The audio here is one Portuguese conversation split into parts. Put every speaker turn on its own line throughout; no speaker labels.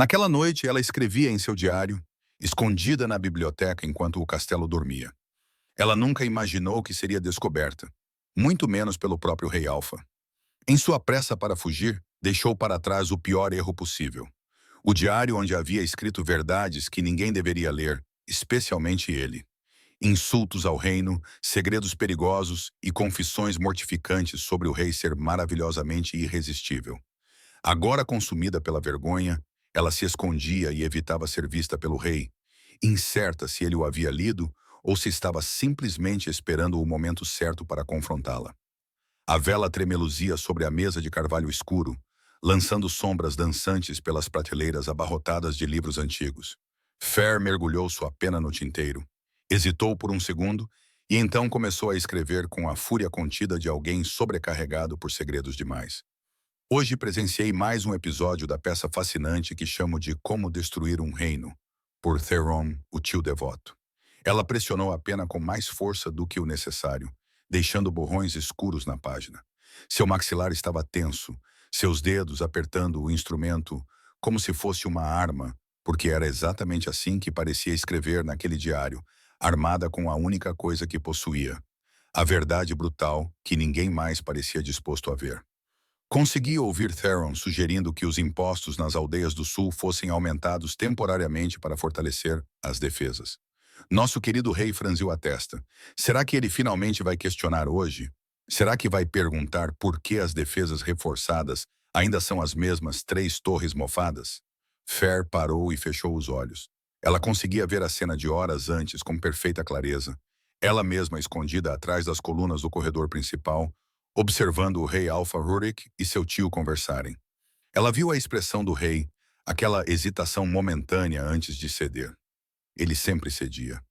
Naquela noite, ela escrevia em seu diário, escondida na biblioteca enquanto o castelo dormia. Ela nunca imaginou que seria descoberta, muito menos pelo próprio rei Alfa. Em sua pressa para fugir, deixou para trás o pior erro possível. O diário onde havia escrito verdades que ninguém deveria ler, especialmente ele. Insultos ao reino, segredos perigosos e confissões mortificantes sobre o rei ser maravilhosamente irresistível. Agora consumida pela vergonha, ela se escondia e evitava ser vista pelo rei, incerta se ele o havia lido ou se estava simplesmente esperando o momento certo para confrontá-la. A vela tremeluzia sobre a mesa de carvalho escuro, lançando sombras dançantes pelas prateleiras abarrotadas de livros antigos. Fer mergulhou sua pena no tinteiro, hesitou por um segundo e então começou a escrever com a fúria contida de alguém sobrecarregado por segredos demais. Hoje presenciei mais um episódio da peça fascinante que chamo de Como Destruir um Reino, por Theron, o tio devoto. Ela pressionou a pena com mais força do que o necessário, deixando borrões escuros na página. Seu maxilar estava tenso, seus dedos apertando o instrumento como se fosse uma arma, porque era exatamente assim que parecia escrever naquele diário, armada com a única coisa que possuía: a verdade brutal que ninguém mais parecia disposto a ver. Consegui ouvir Theron sugerindo que os impostos nas aldeias do sul fossem aumentados temporariamente para fortalecer as defesas. Nosso querido rei franziu a testa. Será que ele finalmente vai questionar hoje? Será que vai perguntar por que as defesas reforçadas ainda são as mesmas 3 torres mofadas? Fer parou e fechou os olhos. Ela conseguia ver a cena de horas antes com perfeita clareza. Ela mesma escondida atrás das colunas do corredor principal, observando o rei Alfa Rurik e seu tio conversarem. Ela viu a expressão do rei, aquela hesitação momentânea antes de ceder. Ele sempre cedia.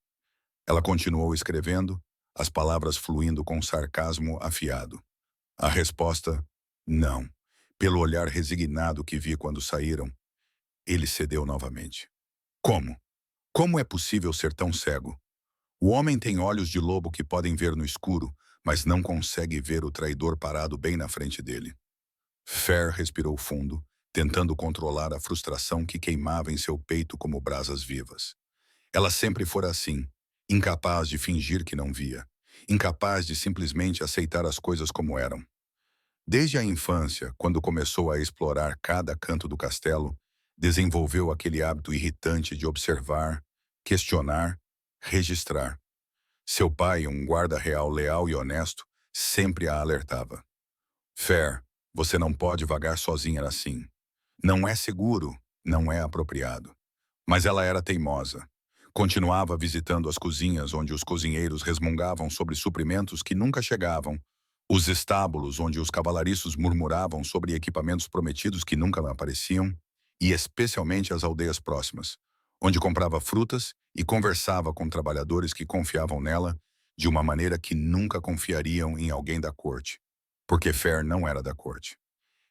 Ela continuou escrevendo, as palavras fluindo com sarcasmo afiado. A resposta, não. Pelo olhar resignado que vi quando saíram, ele cedeu novamente. Como? Como é possível ser tão cego? O homem tem olhos de lobo que podem ver no escuro, mas não consegue ver o traidor parado bem na frente dele. Fer respirou fundo, tentando controlar a frustração que queimava em seu peito como brasas vivas. Ela sempre fora assim, incapaz de fingir que não via, incapaz de simplesmente aceitar as coisas como eram. Desde a infância, quando começou a explorar cada canto do castelo, desenvolveu aquele hábito irritante de observar, questionar, registrar. Seu pai, um guarda real leal e honesto, sempre a alertava. Fer, você não pode vagar sozinha assim. Não é seguro, não é apropriado. Mas ela era teimosa. Continuava visitando as cozinhas onde os cozinheiros resmungavam sobre suprimentos que nunca chegavam, os estábulos onde os cavalariços murmuravam sobre equipamentos prometidos que nunca apareciam, e especialmente as aldeias próximas, onde comprava frutas e conversava com trabalhadores que confiavam nela de uma maneira que nunca confiariam em alguém da corte, porque Fer não era da corte.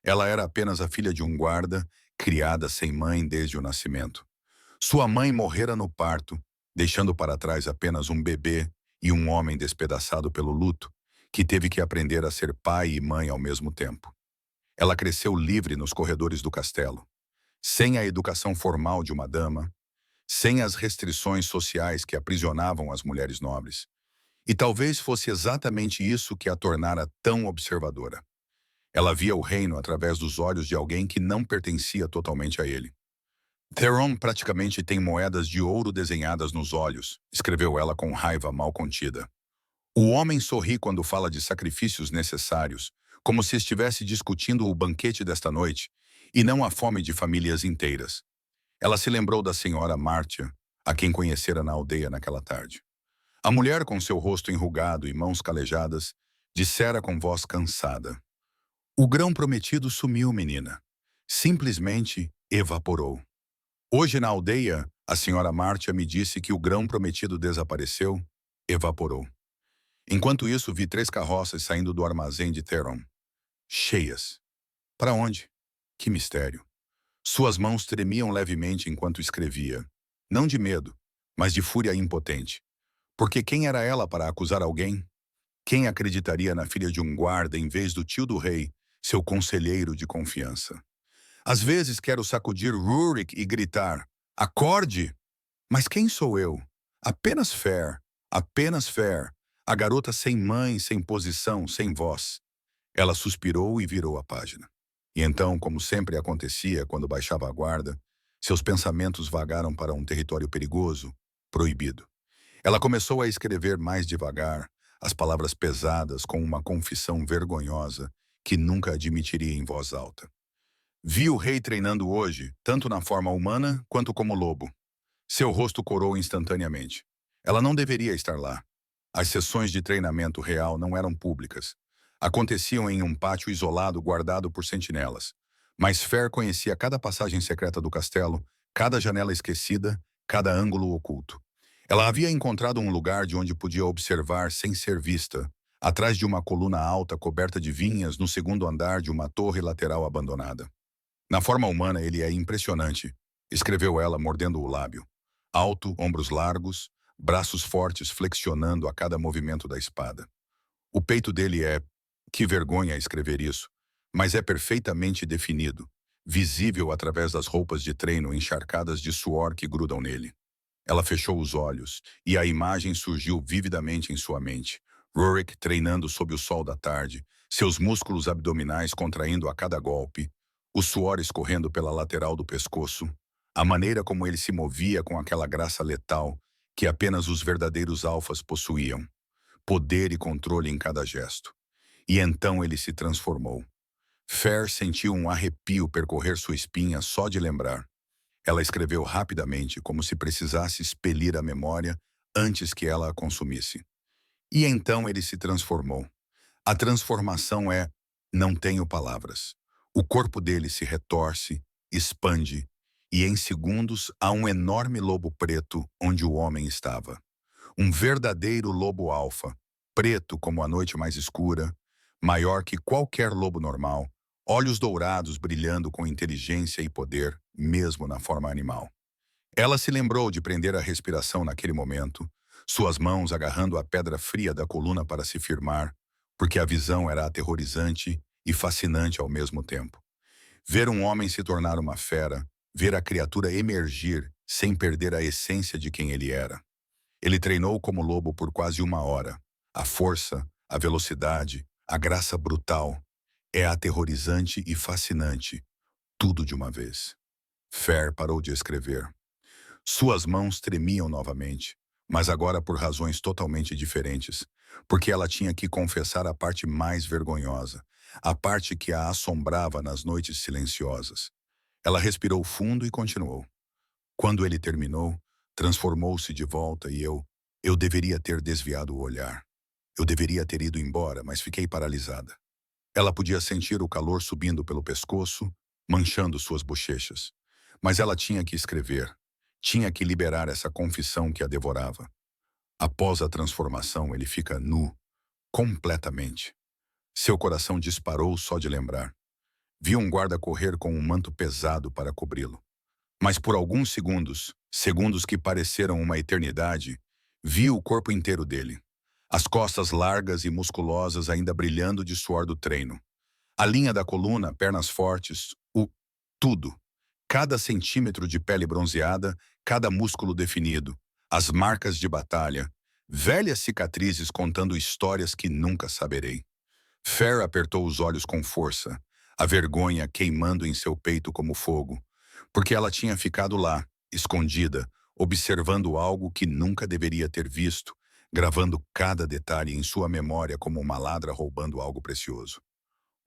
Ela era apenas a filha de um guarda, criada sem mãe desde o nascimento. Sua mãe morrera no parto, deixando para trás apenas um bebê e um homem despedaçado pelo luto, que teve que aprender a ser pai e mãe ao mesmo tempo. Ela cresceu livre nos corredores do castelo, sem a educação formal de uma dama, sem as restrições sociais que aprisionavam as mulheres nobres. E talvez fosse exatamente isso que a tornara tão observadora. Ela via o reino através dos olhos de alguém que não pertencia totalmente a ele. Theron praticamente tem moedas de ouro desenhadas nos olhos, escreveu ela com raiva mal contida. O homem sorri quando fala de sacrifícios necessários, como se estivesse discutindo o banquete desta noite, e não a fome de famílias inteiras. Ela se lembrou da senhora Martia, a quem conhecera na aldeia naquela tarde. A mulher, com seu rosto enrugado e mãos calejadas, dissera com voz cansada: "O grão prometido sumiu, menina. Simplesmente evaporou. Hoje na aldeia, a senhora Martia me disse que o grão prometido desapareceu, evaporou. Enquanto isso, vi 3 carroças saindo do armazém de Theron. Cheias. Para onde? Que mistério." Suas mãos tremiam levemente enquanto escrevia. Não de medo, mas de fúria impotente. Porque quem era ela para acusar alguém? Quem acreditaria na filha de um guarda em vez do tio do rei, seu conselheiro de confiança? Às vezes quero sacudir Rurik e gritar: acorde! Mas quem sou eu? Apenas Fair, apenas Fair, a garota sem mãe, sem posição, sem voz. Ela suspirou e virou a página. E então, como sempre acontecia quando baixava a guarda, seus pensamentos vagaram para um território perigoso, proibido. Ela começou a escrever mais devagar, as palavras pesadas com uma confissão vergonhosa que nunca admitiria em voz alta. Vi o rei treinando hoje, tanto na forma humana quanto como lobo. Seu rosto corou instantaneamente. Ela não deveria estar lá. As sessões de treinamento real não eram públicas. Aconteciam em um pátio isolado guardado por sentinelas. Mas Fer conhecia cada passagem secreta do castelo, cada janela esquecida, cada ângulo oculto. Ela havia encontrado um lugar de onde podia observar sem ser vista, atrás de uma coluna alta coberta de vinhas no segundo andar de uma torre lateral abandonada. Na forma humana ele é impressionante, escreveu ela mordendo o lábio. Alto, ombros largos, braços fortes flexionando a cada movimento da espada. O peito dele é... Que vergonha escrever isso, mas é perfeitamente definido, visível através das roupas de treino encharcadas de suor que grudam nele. Ela fechou os olhos, e a imagem surgiu vividamente em sua mente. Rurik treinando sob o sol da tarde, seus músculos abdominais contraindo a cada golpe, o suor escorrendo pela lateral do pescoço, a maneira como ele se movia com aquela graça letal que apenas os verdadeiros alfas possuíam, poder e controle em cada gesto. E então ele se transformou. Fer sentiu um arrepio percorrer sua espinha só de lembrar. Ela escreveu rapidamente, como se precisasse expelir a memória antes que ela a consumisse. E então ele se transformou. A transformação é... Não tenho palavras. O corpo dele se retorce, expande, e em segundos há um enorme lobo preto onde o homem estava. Um verdadeiro lobo alfa, preto como a noite mais escura, maior que qualquer lobo normal, olhos dourados brilhando com inteligência e poder, mesmo na forma animal. Ela se lembrou de prender a respiração naquele momento, suas mãos agarrando a pedra fria da coluna para se firmar, porque a visão era aterrorizante e fascinante ao mesmo tempo. Ver um homem se tornar uma fera, ver a criatura emergir sem perder a essência de quem ele era. Ele treinou como lobo por quase 1 hora. A força, a velocidade, a graça brutal. É aterrorizante e fascinante, tudo de uma vez. Fer parou de escrever. Suas mãos tremiam novamente, mas agora por razões totalmente diferentes, porque ela tinha que confessar a parte mais vergonhosa, a parte que a assombrava nas noites silenciosas. Ela respirou fundo e continuou. Quando ele terminou, transformou-se de volta e eu deveria ter desviado o olhar. Eu deveria ter ido embora, mas fiquei paralisada. Ela podia sentir o calor subindo pelo pescoço, manchando suas bochechas. Mas ela tinha que escrever. Tinha que liberar essa confissão que a devorava. Após a transformação, ele fica nu, completamente. Seu coração disparou só de lembrar. Viu um guarda correr com um manto pesado para cobri-lo. Mas por alguns segundos, segundos que pareceram uma eternidade, viu o corpo inteiro dele. As costas largas e musculosas ainda brilhando de suor do treino. A linha da coluna, pernas fortes, tudo. Cada centímetro de pele bronzeada, cada músculo definido. As marcas de batalha. Velhas cicatrizes contando histórias que nunca saberei. Fer apertou os olhos com força, a vergonha queimando em seu peito como fogo, porque ela tinha ficado lá, escondida, observando algo que nunca deveria ter visto, gravando cada detalhe em sua memória como uma ladra roubando algo precioso.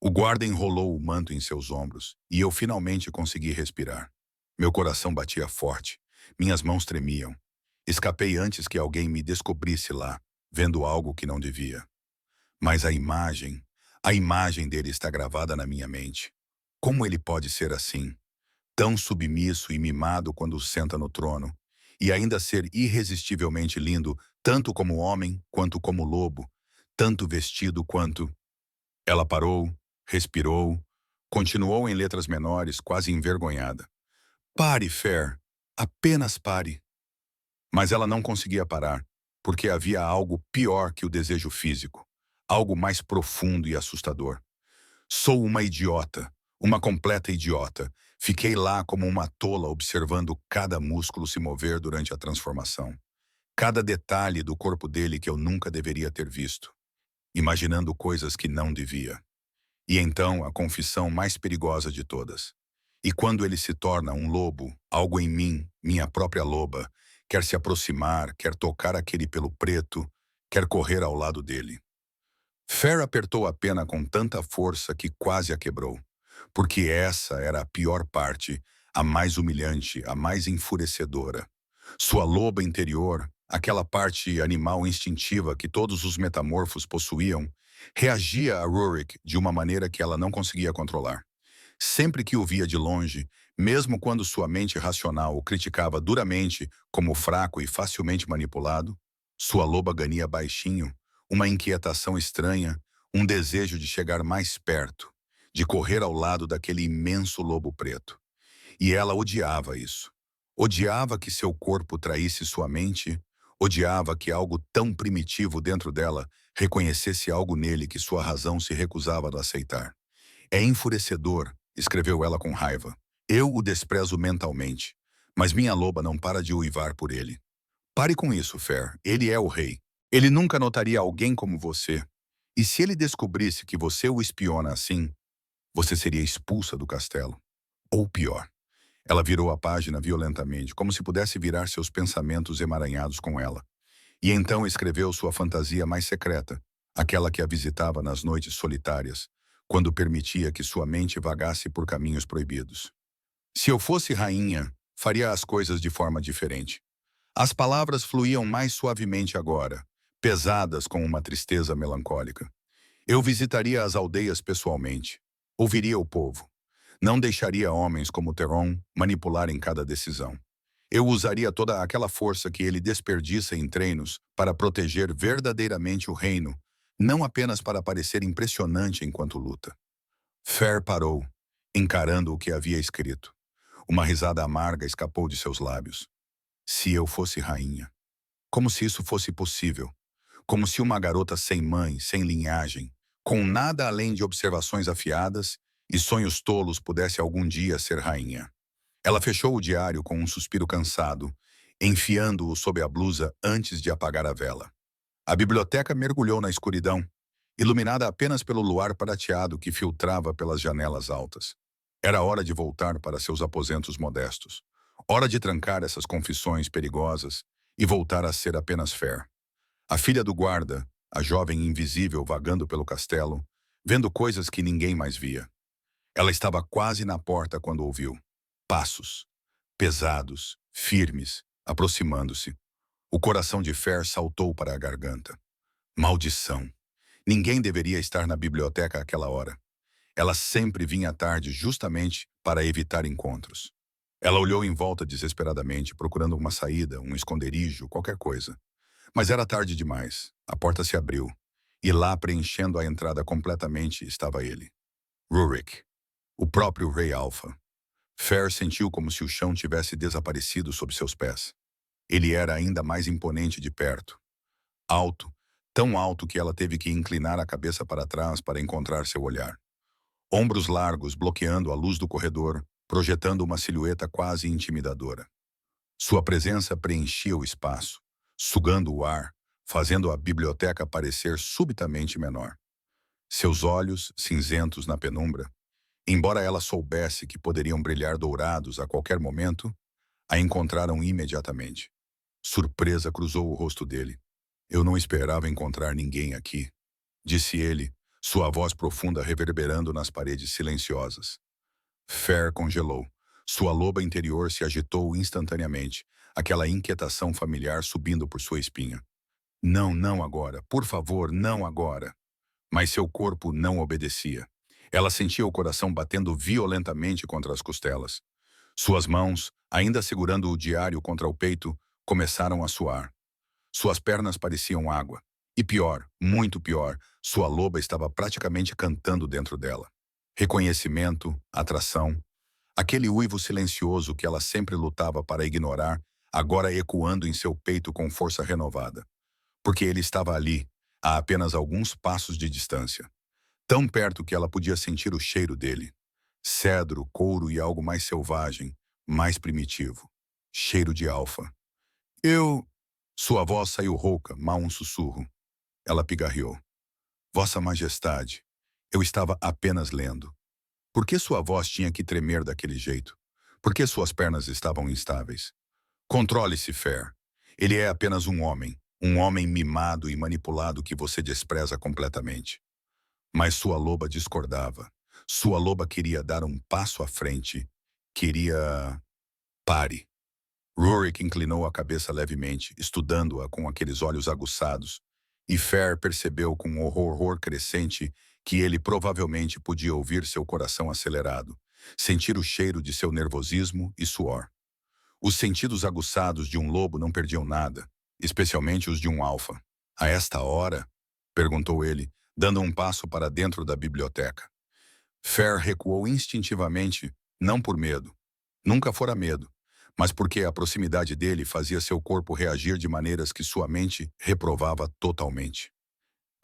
O guarda enrolou o manto em seus ombros, e eu finalmente consegui respirar. Meu coração batia forte, minhas mãos tremiam. Escapei antes que alguém me descobrisse lá, vendo algo que não devia. Mas a imagem dele está gravada na minha mente. Como ele pode ser assim? Tão submisso e mimado quando senta no trono, e ainda ser irresistivelmente lindo, tanto como homem quanto como lobo, tanto vestido quanto... Ela parou, respirou, continuou em letras menores, quase envergonhada. Pare, Fer, apenas pare. Mas ela não conseguia parar, porque havia algo pior que o desejo físico, algo mais profundo e assustador. Sou uma idiota, uma completa idiota. Fiquei lá como uma tola observando cada músculo se mover durante a transformação. Cada detalhe do corpo dele que eu nunca deveria ter visto, imaginando coisas que não devia. E então a confissão mais perigosa de todas. E quando ele se torna um lobo, algo em mim, minha própria loba, quer se aproximar, quer tocar aquele pelo preto, quer correr ao lado dele. Fer apertou a pena com tanta força que quase a quebrou, porque essa era a pior parte, a mais humilhante, a mais enfurecedora. Sua loba interior, aquela parte animal instintiva que todos os metamorfos possuíam, reagia a Rurik de uma maneira que ela não conseguia controlar. Sempre que o via de longe, mesmo quando sua mente racional o criticava duramente como fraco e facilmente manipulado, sua loba ganhia baixinho, uma inquietação estranha, um desejo de chegar mais perto, de correr ao lado daquele imenso lobo preto. E ela odiava isso. Odiava que seu corpo traísse sua mente, odiava que algo tão primitivo dentro dela reconhecesse algo nele que sua razão se recusava a aceitar. É enfurecedor, escreveu ela com raiva. Eu o desprezo mentalmente, mas minha loba não para de uivar por ele. Pare com isso, Fer. Ele é o rei. Ele nunca notaria alguém como você. E se ele descobrisse que você o espiona assim, você seria expulsa do castelo. Ou pior. Ela virou a página violentamente, como se pudesse virar seus pensamentos emaranhados com ela. E então escreveu sua fantasia mais secreta, aquela que a visitava nas noites solitárias, quando permitia que sua mente vagasse por caminhos proibidos. Se eu fosse rainha, faria as coisas de forma diferente. As palavras fluíam mais suavemente agora, pesadas com uma tristeza melancólica. Eu visitaria as aldeias pessoalmente. Ouviria o povo. Não deixaria homens como Teron manipularem cada decisão. Eu usaria toda aquela força que ele desperdiça em treinos para proteger verdadeiramente o reino, não apenas para parecer impressionante enquanto luta. Fer parou, encarando o que havia escrito. Uma risada amarga escapou de seus lábios. Se eu fosse rainha. Como se isso fosse possível. Como se uma garota sem mãe, sem linhagem, com nada além de observações afiadas e sonhos tolos pudesse algum dia ser rainha. Ela fechou o diário com um suspiro cansado, enfiando-o sob a blusa antes de apagar a vela. A biblioteca mergulhou na escuridão, iluminada apenas pelo luar prateado que filtrava pelas janelas altas. Era hora de voltar para seus aposentos modestos. Hora de trancar essas confissões perigosas e voltar a ser apenas Fer. A filha do guarda, a jovem invisível vagando pelo castelo, vendo coisas que ninguém mais via. Ela estava quase na porta quando ouviu. Passos. Pesados, firmes, aproximando-se. O coração de Fer saltou para a garganta. Maldição. Ninguém deveria estar na biblioteca àquela hora. Ela sempre vinha à tarde justamente para evitar encontros. Ela olhou em volta desesperadamente, procurando uma saída, um esconderijo, qualquer coisa. Mas era tarde demais. A porta se abriu. E lá, preenchendo a entrada completamente, estava ele. Rurik, o próprio Rei Alpha. Fer sentiu como se o chão tivesse desaparecido sob seus pés. Ele era ainda mais imponente de perto. Alto, tão alto que ela teve que inclinar a cabeça para trás para encontrar seu olhar. Ombros largos bloqueando a luz do corredor, projetando uma silhueta quase intimidadora. Sua presença preenchia o espaço, sugando o ar, fazendo a biblioteca parecer subitamente menor. Seus olhos, cinzentos na penumbra, embora ela soubesse que poderiam brilhar dourados a qualquer momento, a encontraram imediatamente. Surpresa cruzou o rosto dele. Eu não esperava encontrar ninguém aqui, disse ele, sua voz profunda reverberando nas paredes silenciosas. Fer congelou. Sua loba interior se agitou instantaneamente, aquela inquietação familiar subindo por sua espinha. Não, não agora. Por favor, não agora. Mas seu corpo não obedecia. Ela sentia o coração batendo violentamente contra as costelas. Suas mãos, ainda segurando o diário contra o peito, começaram a suar. Suas pernas pareciam água. E pior, muito pior, sua loba estava praticamente cantando dentro dela. Reconhecimento, atração, aquele uivo silencioso que ela sempre lutava para ignorar, agora ecoando em seu peito com força renovada. Porque ele estava ali, a apenas alguns passos de distância. Tão perto que ela podia sentir o cheiro dele. Cedro, couro e algo mais selvagem, mais primitivo. Cheiro de alfa. Eu... Sua voz saiu rouca, mal um sussurro. Ela pigarreou. Vossa Majestade, eu estava apenas lendo. Por que sua voz tinha que tremer daquele jeito? Por que suas pernas estavam instáveis? Controle-se, Fer. Ele é apenas um homem mimado e manipulado que você despreza completamente. Mas sua loba discordava. Sua loba queria dar um passo à frente. Queria... Pare. Rurik inclinou a cabeça levemente, estudando-a com aqueles olhos aguçados, e Fer percebeu com um horror crescente que ele provavelmente podia ouvir seu coração acelerado, sentir o cheiro de seu nervosismo e suor. Os sentidos aguçados de um lobo não perdiam nada, especialmente os de um alfa. A esta hora? Perguntou ele, dando um passo para dentro da biblioteca. Fer recuou instintivamente, não por medo. Nunca fora medo, mas porque a proximidade dele fazia seu corpo reagir de maneiras que sua mente reprovava totalmente.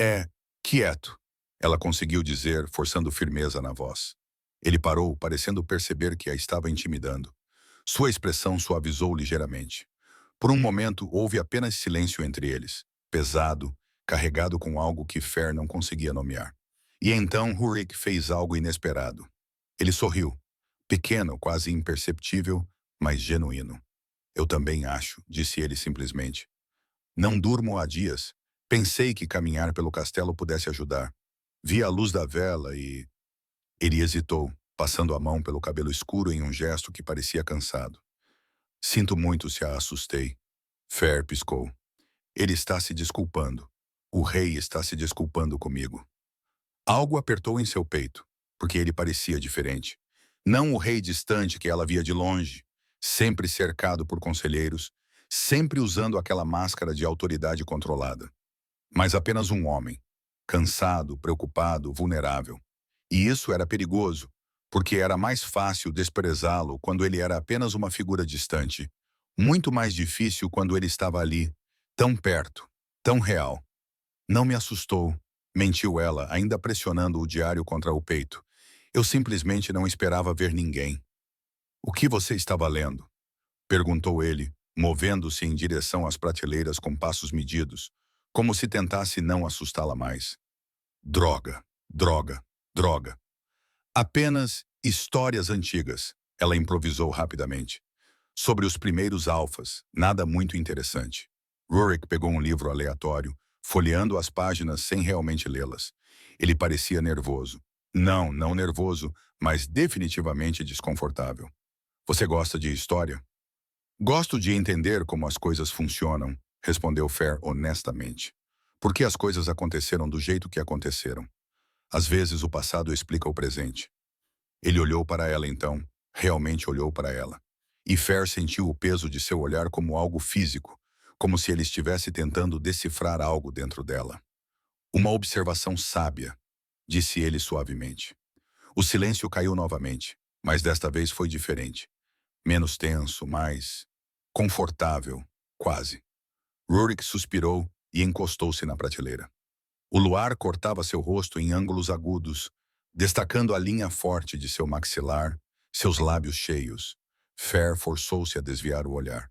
É, quieto, ela conseguiu dizer, forçando firmeza na voz. Ele parou, parecendo perceber que a estava intimidando. Sua expressão suavizou ligeiramente. Por um momento, houve apenas silêncio entre eles, pesado, carregado com algo que Fer não conseguia nomear. E então Rurik fez algo inesperado. Ele sorriu, pequeno, quase imperceptível, mas genuíno. Eu também acho, disse ele simplesmente. Não durmo há dias. Pensei que caminhar pelo castelo pudesse ajudar. Vi a luz da vela e... Ele hesitou, passando a mão pelo cabelo escuro em um gesto que parecia cansado. Sinto muito se a assustei. Fer piscou. Ele está se desculpando. O rei está se desculpando comigo. Algo apertou em seu peito, porque ele parecia diferente. Não o rei distante que ela via de longe, sempre cercado por conselheiros, sempre usando aquela máscara de autoridade controlada. Mas apenas um homem, cansado, preocupado, vulnerável. E isso era perigoso, porque era mais fácil desprezá-lo quando ele era apenas uma figura distante. Muito mais difícil quando ele estava ali, tão perto, tão real. Não me assustou, mentiu ela, ainda pressionando o diário contra o peito. Eu simplesmente não esperava ver ninguém. O que você estava lendo? Perguntou ele, movendo-se em direção às prateleiras com passos medidos, como se tentasse não assustá-la mais. Droga, droga, droga. Apenas histórias antigas, ela improvisou rapidamente. Sobre os primeiros alfas, nada muito interessante. Rurik pegou um livro aleatório, folheando as páginas sem realmente lê-las. Ele parecia nervoso. Não nervoso, mas definitivamente desconfortável. Você gosta de história? Gosto de entender como as coisas funcionam, respondeu Fer honestamente. Por que as coisas aconteceram do jeito que aconteceram? Às vezes o passado explica o presente. Ele olhou para ela então, realmente olhou para ela. E Fer sentiu o peso de seu olhar como algo físico, como se ele estivesse tentando decifrar algo dentro dela. Uma observação sábia, disse ele suavemente. O silêncio caiu novamente, mas desta vez foi diferente. Menos tenso, mais confortável, quase. Rurik suspirou e encostou-se na prateleira. O luar cortava seu rosto em ângulos agudos, destacando a linha forte de seu maxilar, seus lábios cheios. Fer forçou-se a desviar o olhar.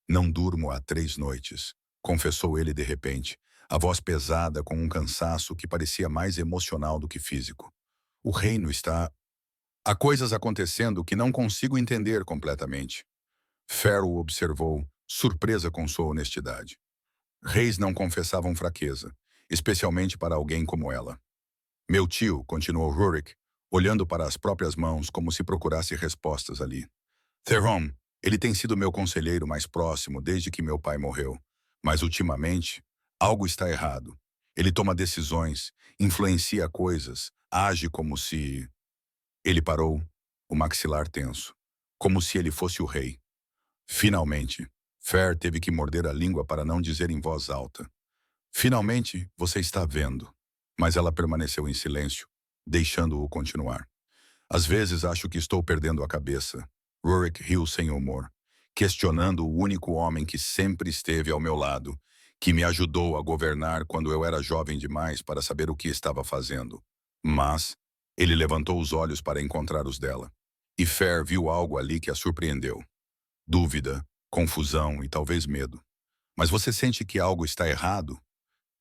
Não durmo há 3 noites, confessou ele de repente, a voz pesada com um cansaço que parecia mais emocional do que físico. O reino está... Há coisas acontecendo que não consigo entender completamente. Fer o observou, surpresa com sua honestidade. Reis não confessavam fraqueza, especialmente para alguém como ela. Meu tio, continuou Rurik, olhando para as próprias mãos como se procurasse respostas ali. Theron, ele tem sido meu conselheiro mais próximo desde que meu pai morreu. Mas ultimamente, algo está errado. Ele toma decisões, influencia coisas, age como se... Ele parou, o maxilar tenso, como se ele fosse o rei. Finalmente, Fer teve que morder a língua para não dizer em voz alta. Finalmente, você está vendo. Mas ela permaneceu em silêncio, deixando-o continuar. Às vezes acho que estou perdendo a cabeça. Rurik riu sem humor, questionando o único homem que sempre esteve ao meu lado, que me ajudou a governar quando eu era jovem demais para saber o que estava fazendo. Mas Ele levantou os olhos para encontrar os dela. E Fer viu algo ali que a surpreendeu. Dúvida, confusão e talvez medo. Mas você sente que algo está errado?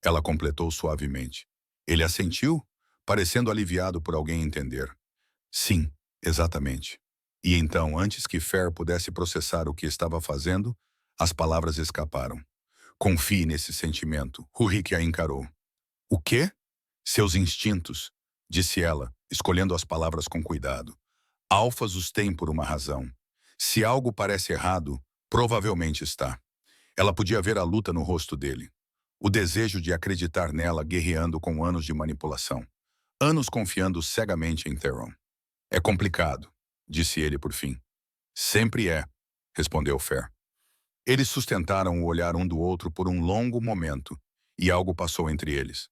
Ela completou suavemente. Ele assentiu, parecendo aliviado por alguém entender. Sim, exatamente. E então, antes que Fer pudesse processar o que estava fazendo, as palavras escaparam. Confie nesse sentimento. Rurik a encarou. O quê? Seus instintos, disse ela, escolhendo as palavras com cuidado. Alfas os têm por uma razão. Se algo parece errado, provavelmente está. Ela podia ver a luta no rosto dele. O desejo de acreditar nela guerreando com anos de manipulação. Anos confiando cegamente em Theron. É complicado, disse ele por fim. Sempre é, respondeu Fer. Eles sustentaram o olhar um do outro por um longo momento, e algo passou entre eles.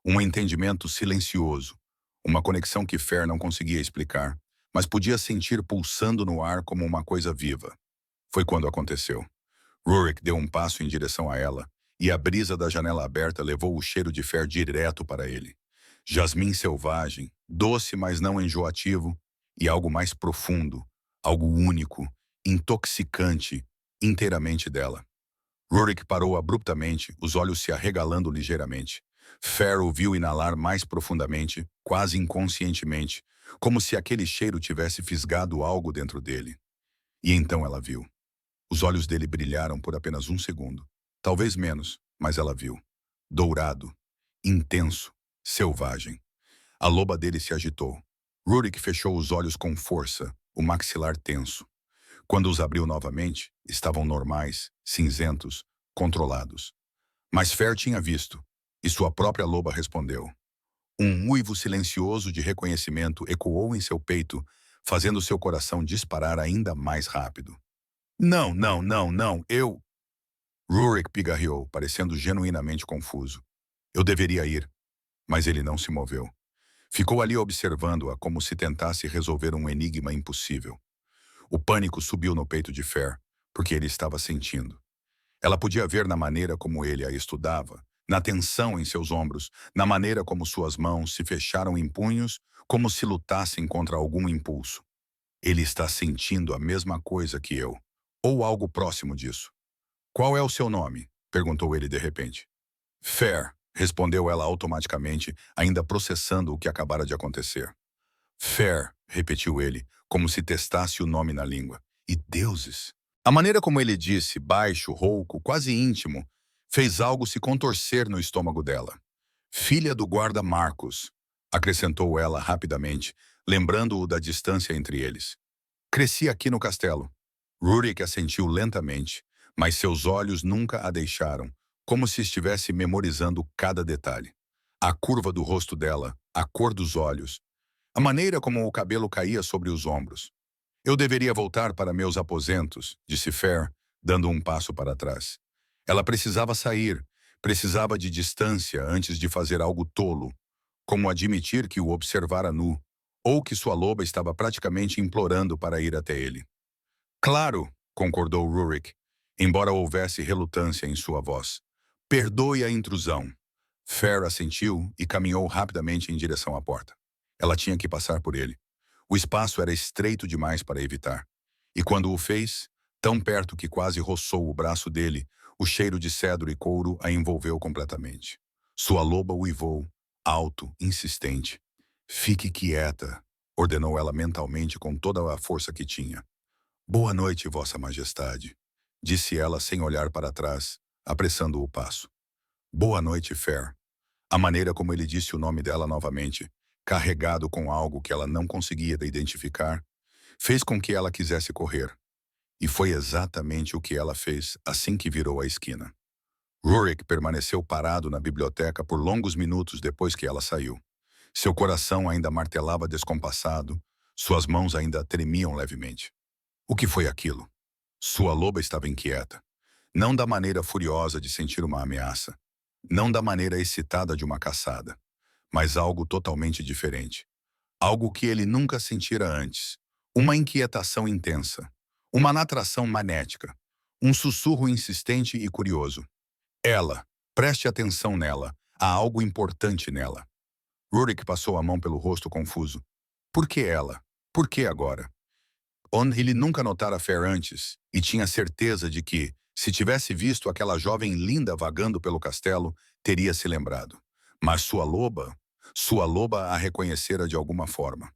Um entendimento silencioso, uma conexão que Fer não conseguia explicar, mas podia sentir pulsando no ar como uma coisa viva. Foi quando aconteceu. Rurik deu um passo em direção a ela, e a brisa da janela aberta levou o cheiro de Fer direto para ele. Jasmim selvagem, doce mas não enjoativo, e algo mais profundo, algo único, intoxicante, inteiramente dela. Rurik parou abruptamente, os olhos se arregalando ligeiramente. Fer o viu inalar mais profundamente, quase inconscientemente, como se aquele cheiro tivesse fisgado algo dentro dele. E então ela viu. Os olhos dele brilharam por apenas um segundo. Talvez menos, mas ela viu. Dourado, intenso, selvagem. A loba dele se agitou. Rurik fechou os olhos com força, o maxilar tenso. Quando os abriu novamente, estavam normais, cinzentos, controlados. Mas Fer tinha visto, e sua própria loba respondeu. Um uivo silencioso de reconhecimento ecoou em seu peito, fazendo seu coração disparar ainda mais rápido. Não, não, não, não, eu... Rurik pigarreou, parecendo genuinamente confuso. Eu deveria ir, mas ele não se moveu. Ficou ali observando-a como se tentasse resolver um enigma impossível. O pânico subiu no peito de Fer, porque ele estava sentindo. Ela podia ver na maneira como ele a estudava, na tensão em seus ombros, na maneira como suas mãos se fecharam em punhos, como se lutassem contra algum impulso. Ele está sentindo a mesma coisa que eu, ou algo próximo disso. Qual é o seu nome? Perguntou ele de repente. Fer, respondeu ela automaticamente, ainda processando o que acabara de acontecer. Fer, repetiu ele, como se testasse o nome na língua. E deuses! A maneira como ele disse, baixo, rouco, quase íntimo, fez algo se contorcer no estômago dela. Filha do guarda Marcos, acrescentou ela rapidamente, lembrando-o da distância entre eles. Cresci aqui no castelo. Rurik assentiu lentamente, mas seus olhos nunca a deixaram, como se estivesse memorizando cada detalhe. A curva do rosto dela, a cor dos olhos, a maneira como o cabelo caía sobre os ombros. Eu deveria voltar para meus aposentos, disse Fer, dando um passo para trás. Ela precisava sair, precisava de distância antes de fazer algo tolo, como admitir que o observara nu, ou que sua loba estava praticamente implorando para ir até ele. Claro, concordou Rurik, embora houvesse relutância em sua voz. Perdoe a intrusão. Fer assentiu e caminhou rapidamente em direção à porta. Ela tinha que passar por ele. O espaço era estreito demais para evitar. E quando o fez, tão perto que quase roçou o braço dele, o cheiro de cedro e couro a envolveu completamente. Sua loba uivou, alto, insistente. Fique quieta, ordenou ela mentalmente com toda a força que tinha. Boa noite, Vossa Majestade, disse ela sem olhar para trás, apressando o passo. Boa noite, Fer. A maneira como ele disse o nome dela novamente, carregado com algo que ela não conseguia identificar, fez com que ela quisesse correr. E foi exatamente o que ela fez assim que virou a esquina. Rurik permaneceu parado na biblioteca por longos minutos depois que ela saiu. Seu coração ainda martelava descompassado, suas mãos ainda tremiam levemente. O que foi aquilo? Sua loba estava inquieta. Não da maneira furiosa de sentir uma ameaça. Não da maneira excitada de uma caçada. Mas algo totalmente diferente. Algo que ele nunca sentira antes. Uma inquietação intensa. Uma atração magnética. Um sussurro insistente e curioso. Ela, preste atenção nela. Há algo importante nela. Rurik passou a mão pelo rosto confuso. Por que ela? Por que agora? Onde ele nunca notara Fer antes, e tinha certeza de que, se tivesse visto aquela jovem linda vagando pelo castelo, teria se lembrado. Mas sua loba a reconhecera de alguma forma.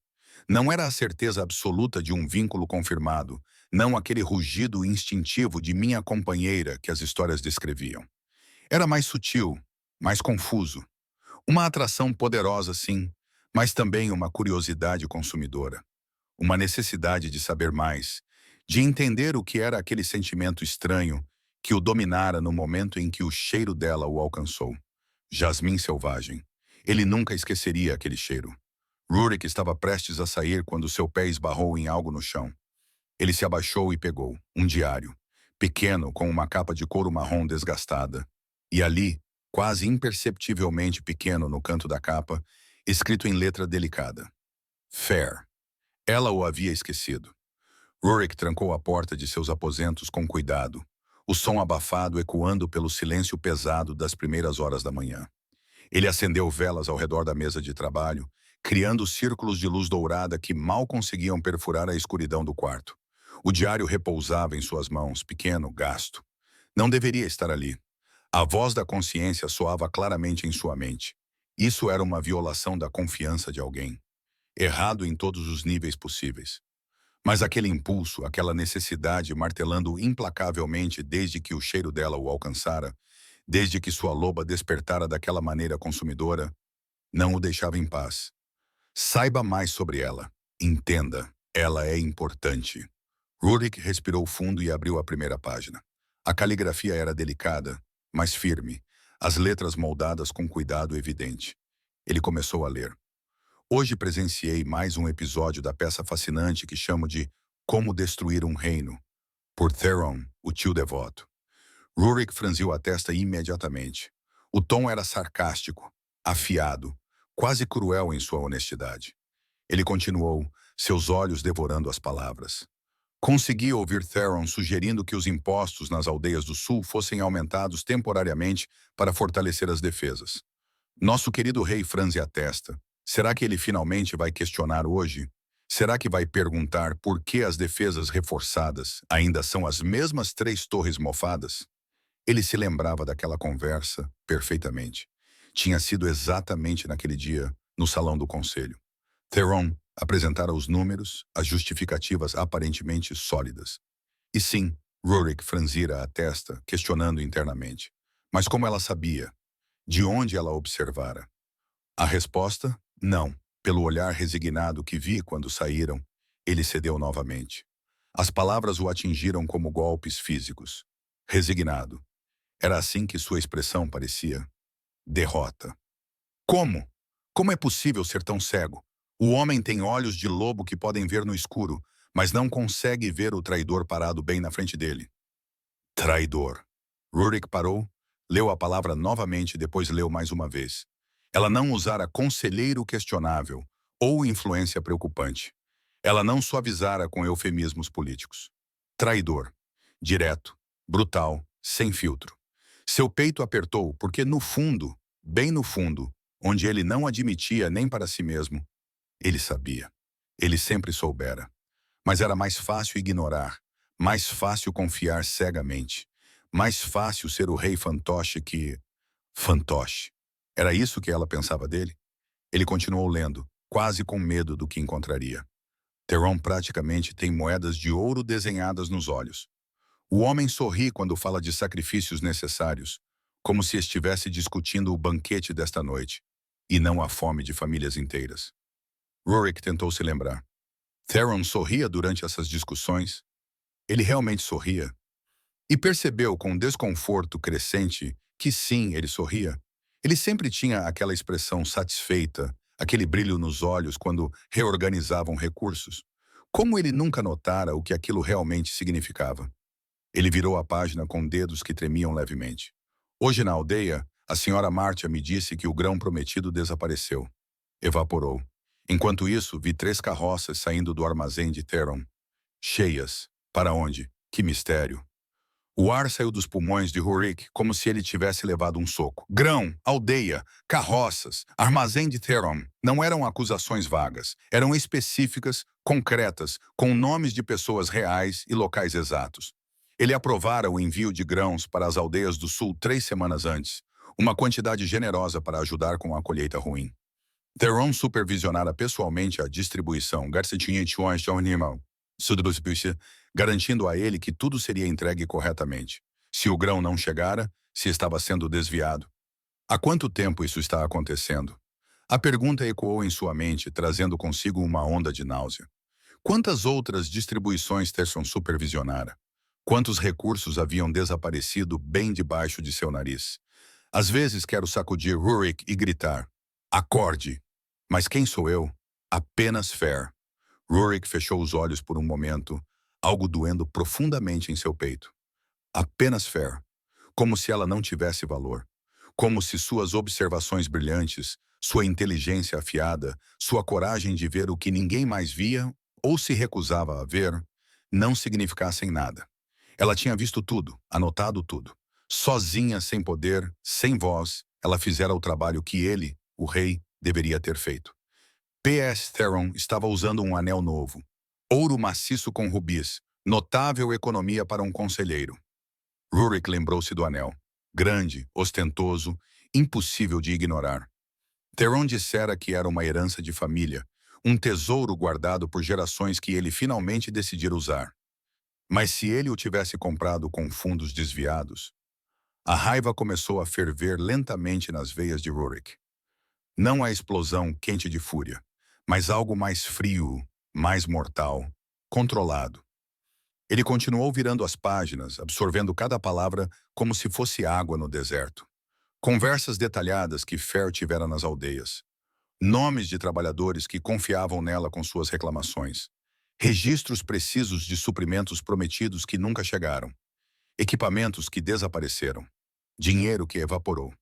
Não era a certeza absoluta de um vínculo confirmado, não aquele rugido instintivo de minha companheira que as histórias descreviam. Era mais sutil, mais confuso. Uma atração poderosa, sim, mas também uma curiosidade consumidora. Uma necessidade de saber mais, de entender o que era aquele sentimento estranho que o dominara no momento em que o cheiro dela o alcançou. Jasmim selvagem. Ele nunca esqueceria aquele cheiro. Rurik estava prestes a sair quando seu pé esbarrou em algo no chão. Ele se abaixou e pegou um diário, pequeno com uma capa de couro marrom desgastada. E ali, quase imperceptivelmente pequeno no canto da capa, escrito em letra delicada. Fair. Ela o havia esquecido. Rurik trancou a porta de seus aposentos com cuidado, o som abafado ecoando pelo silêncio pesado das primeiras horas da manhã. Ele acendeu velas ao redor da mesa de trabalho, criando círculos de luz dourada que mal conseguiam perfurar a escuridão do quarto. O diário repousava em suas mãos, pequeno, gasto. Não deveria estar ali. A voz da consciência soava claramente em sua mente. Isso era uma violação da confiança de alguém. Errado em todos os níveis possíveis. Mas aquele impulso, aquela necessidade martelando implacavelmente desde que o cheiro dela o alcançara, desde que sua loba despertara daquela maneira consumidora, não o deixava em paz. Saiba mais sobre ela. Entenda, ela é importante. Rurik respirou fundo e abriu a primeira página. A caligrafia era delicada, mas firme, as letras moldadas com cuidado evidente. Ele começou a ler. Hoje presenciei mais um episódio da peça fascinante que chamo de Como Destruir um Reino, por Theron, o tio devoto. Rurik franziu a testa imediatamente. O tom era sarcástico, afiado, quase cruel em sua honestidade. Ele continuou, seus olhos devorando as palavras. Consegui ouvir Theron sugerindo que os impostos nas aldeias do sul fossem aumentados temporariamente para fortalecer as defesas. Nosso querido rei franze a testa. Será que ele finalmente vai questionar hoje? Será que vai perguntar por que as defesas reforçadas ainda são as mesmas 3 torres mofadas? Ele se lembrava daquela conversa perfeitamente. Tinha sido exatamente naquele dia, no salão do conselho. Theron apresentara os números, as justificativas aparentemente sólidas. E sim, Rurik franzira a testa, questionando internamente. Mas como ela sabia? De onde ela observara? A resposta? Não. Pelo olhar resignado que vi quando saíram, ele cedeu novamente. As palavras o atingiram como golpes físicos. Resignado. Era assim que sua expressão parecia. Derrota. Como? Como é possível ser tão cego? O homem tem olhos de lobo que podem ver no escuro, mas não consegue ver o traidor parado bem na frente dele. Traidor. Rurik parou, leu a palavra novamente e depois leu mais uma vez. Ela não usara conselheiro questionável ou influência preocupante. Ela não suavizara com eufemismos políticos. Traidor. Direto, brutal, sem filtro. Seu peito apertou porque no fundo, bem no fundo, onde ele não admitia nem para si mesmo, ele sabia. Ele sempre soubera. Mas era mais fácil ignorar, mais fácil confiar cegamente, mais fácil ser o rei fantoche que... Fantoche. Era isso que ela pensava dele? Ele continuou lendo, quase com medo do que encontraria. Theron praticamente tem moedas de ouro desenhadas nos olhos. O homem sorri quando fala de sacrifícios necessários, como se estivesse discutindo o banquete desta noite, e não a fome de famílias inteiras. Rurik tentou se lembrar. Theron sorria durante essas discussões? Ele realmente sorria? E percebeu com desconforto crescente que sim, ele sorria. Ele sempre tinha aquela expressão satisfeita, aquele brilho nos olhos quando reorganizavam recursos. Como ele nunca notara o que aquilo realmente significava? Ele virou a página com dedos que tremiam levemente. Hoje na aldeia, a senhora Martia me disse que o grão prometido desapareceu. Evaporou. Enquanto isso, vi 3 carroças saindo do armazém de Theron. Cheias. Para onde? Que mistério. O ar saiu dos pulmões de Rurik como se ele tivesse levado um soco. Grão, aldeia, carroças, armazém de Theron. Não eram acusações vagas. Eram específicas, concretas, com nomes de pessoas reais e locais exatos. Ele aprovara o envio de grãos para as aldeias do sul 3 semanas antes. Uma quantidade generosa para ajudar com a colheita ruim. Theron supervisionara pessoalmente a distribuição, garantindo a ele que tudo seria entregue corretamente. Se o grão não chegara, se estava sendo desviado. Há quanto tempo isso está acontecendo? A pergunta ecoou em sua mente, trazendo consigo uma onda de náusea. Quantas outras distribuições Terson supervisionara? Quantos recursos haviam desaparecido bem debaixo de seu nariz? Às vezes quero sacudir Rurik e gritar: acorde! Mas quem sou eu? Apenas Fair. Rurik fechou os olhos por um momento, algo doendo profundamente em seu peito. Apenas Fair. Como se ela não tivesse valor. Como se suas observações brilhantes, sua inteligência afiada, sua coragem de ver o que ninguém mais via ou se recusava a ver, não significassem nada. Ela tinha visto tudo, anotado tudo. Sozinha, sem poder, sem voz, ela fizera o trabalho que ele, o rei, deveria ter feito. P.S. Theron estava usando um anel novo. Ouro maciço com rubis. Notável economia para um conselheiro. Rurik lembrou-se do anel. Grande, ostentoso, impossível de ignorar. Theron dissera que era uma herança de família, um tesouro guardado por gerações que ele finalmente decidira usar. Mas se ele o tivesse comprado com fundos desviados, a raiva começou a ferver lentamente nas veias de Rurik. Não a explosão quente de fúria, mas algo mais frio, mais mortal, controlado. Ele continuou virando as páginas, absorvendo cada palavra como se fosse água no deserto. Conversas detalhadas que Fair tivera nas aldeias. Nomes de trabalhadores que confiavam nela com suas reclamações. Registros precisos de suprimentos prometidos que nunca chegaram. Equipamentos que desapareceram. Dinheiro que evaporou.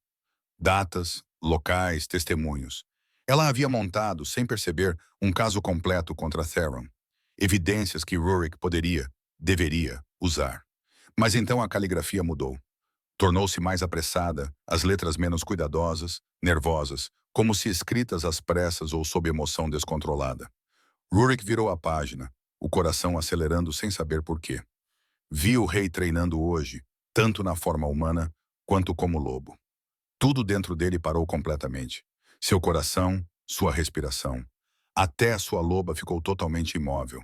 Datas, locais, testemunhos. Ela havia montado, sem perceber, um caso completo contra Theron. Evidências que Rurik deveria, usar. Mas então a caligrafia mudou. Tornou-se mais apressada, as letras menos cuidadosas, nervosas, como se escritas às pressas ou sob emoção descontrolada. Rurik virou a página, o coração acelerando sem saber por quê. Viu o rei treinando hoje, tanto na forma humana quanto como lobo. Tudo dentro dele parou completamente. Seu coração, sua respiração. Até sua loba ficou totalmente imóvel.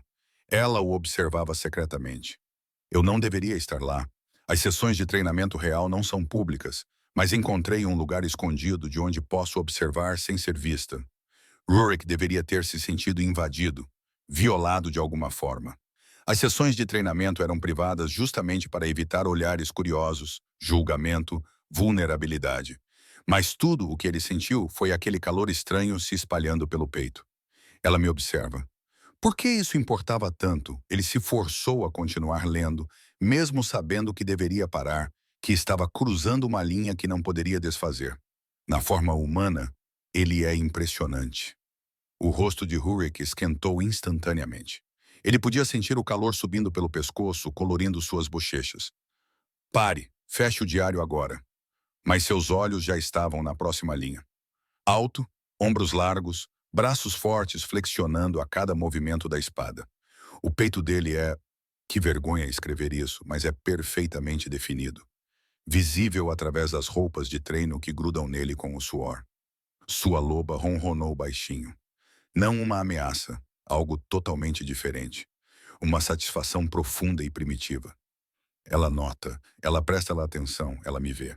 Ela o observava secretamente. Eu não deveria estar lá. As sessões de treinamento real não são públicas, mas encontrei um lugar escondido de onde posso observar sem ser vista. Rurik deveria ter se sentido invadido, violado de alguma forma. As sessões de treinamento eram privadas justamente para evitar olhares curiosos, julgamento, vulnerabilidade. Mas tudo o que ele sentiu foi aquele calor estranho se espalhando pelo peito. Ela me observa. Por que isso importava tanto? Ele se forçou a continuar lendo, mesmo sabendo que deveria parar, que estava cruzando uma linha que não poderia desfazer. Na forma humana, ele é impressionante. O rosto de Rurik esquentou instantaneamente. Ele podia sentir o calor subindo pelo pescoço, colorindo suas bochechas. Pare, feche o diário agora. Mas seus olhos já estavam na próxima linha. Alto, ombros largos, braços fortes flexionando a cada movimento da espada. O peito dele é... Que vergonha escrever isso, mas é perfeitamente definido. Visível através das roupas de treino que grudam nele com o suor. Sua loba ronronou baixinho. Não uma ameaça, algo totalmente diferente. Uma satisfação profunda e primitiva. Ela nota, ela presta atenção, ela me vê.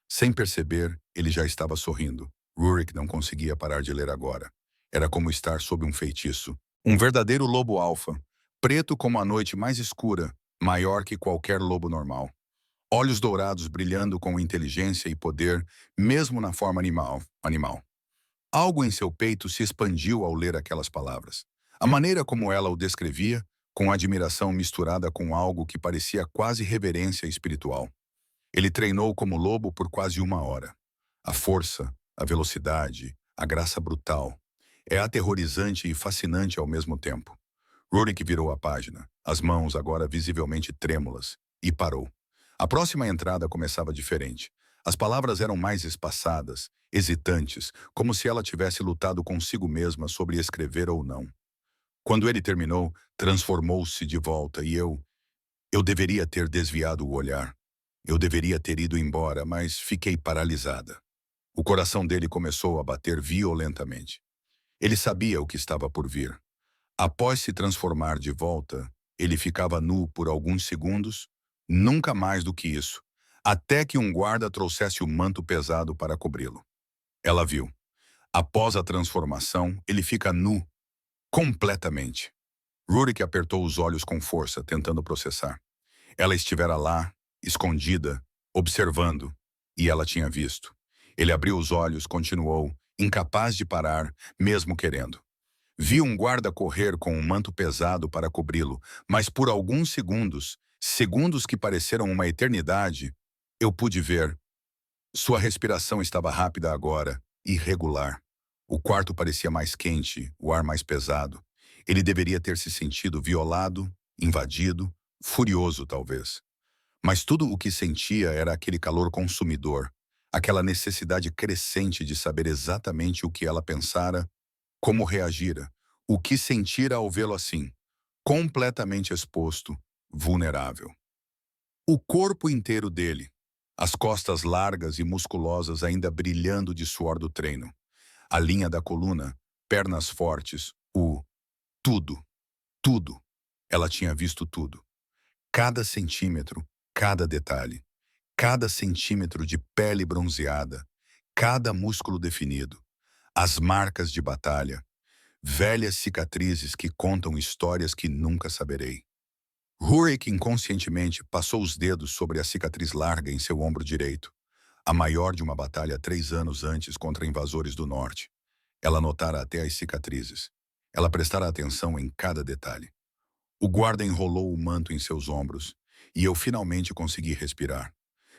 Sem perceber, ele já estava sorrindo. Rurik não conseguia parar de ler agora. Era como estar sob um feitiço. Um verdadeiro lobo alfa, preto como a noite mais escura, maior que qualquer lobo normal. Olhos dourados brilhando com inteligência e poder, mesmo na forma animal. Algo em seu peito se expandiu ao ler aquelas palavras. A maneira como ela o descrevia, com admiração misturada com algo que parecia quase reverência espiritual. Ele treinou como lobo por quase 1 hora. A força, a velocidade, a graça brutal. É aterrorizante e fascinante ao mesmo tempo. Rurik virou a página, as mãos agora visivelmente trêmulas, e parou. A próxima entrada começava diferente. As palavras eram mais espaçadas, hesitantes, como se ela tivesse lutado consigo mesma sobre escrever ou não. Quando ele terminou, transformou-se de volta e eu deveria ter desviado o olhar. Eu deveria ter ido embora, mas fiquei paralisada. O coração dele começou a bater violentamente. Ele sabia o que estava por vir. Após se transformar de volta, ele ficava nu por alguns segundos, nunca mais do que isso, até que um guarda trouxesse o manto pesado para cobri-lo. Ela viu. Após a transformação, ele fica nu, completamente. Rurik apertou os olhos com força, tentando processar. Ela estivera lá, escondida, observando, e ela tinha visto. Ele abriu os olhos, continuou, incapaz de parar, mesmo querendo. Vi um guarda correr com um manto pesado para cobri-lo, mas por alguns segundos, segundos que pareceram uma eternidade, eu pude ver. Sua respiração estava rápida agora, irregular. O quarto parecia mais quente, o ar mais pesado. Ele deveria ter se sentido violado, invadido, furioso talvez. Mas tudo o que sentia era aquele calor consumidor, aquela necessidade crescente de saber exatamente o que ela pensara, como reagira, o que sentira ao vê-lo assim, completamente exposto, vulnerável. O corpo inteiro dele, as costas largas e musculosas ainda brilhando de suor do treino, a linha da coluna, pernas fortes, tudo, tudo. Ela tinha visto tudo. Cada centímetro, cada detalhe, cada centímetro de pele bronzeada, cada músculo definido, as marcas de batalha, velhas cicatrizes que contam histórias que nunca saberei. Rurik inconscientemente passou os dedos sobre a cicatriz larga em seu ombro direito, a maior de uma batalha 3 anos antes contra invasores do norte. Ela notara até as cicatrizes. Ela prestara atenção em cada detalhe. O guarda enrolou o manto em seus ombros, e eu finalmente consegui respirar.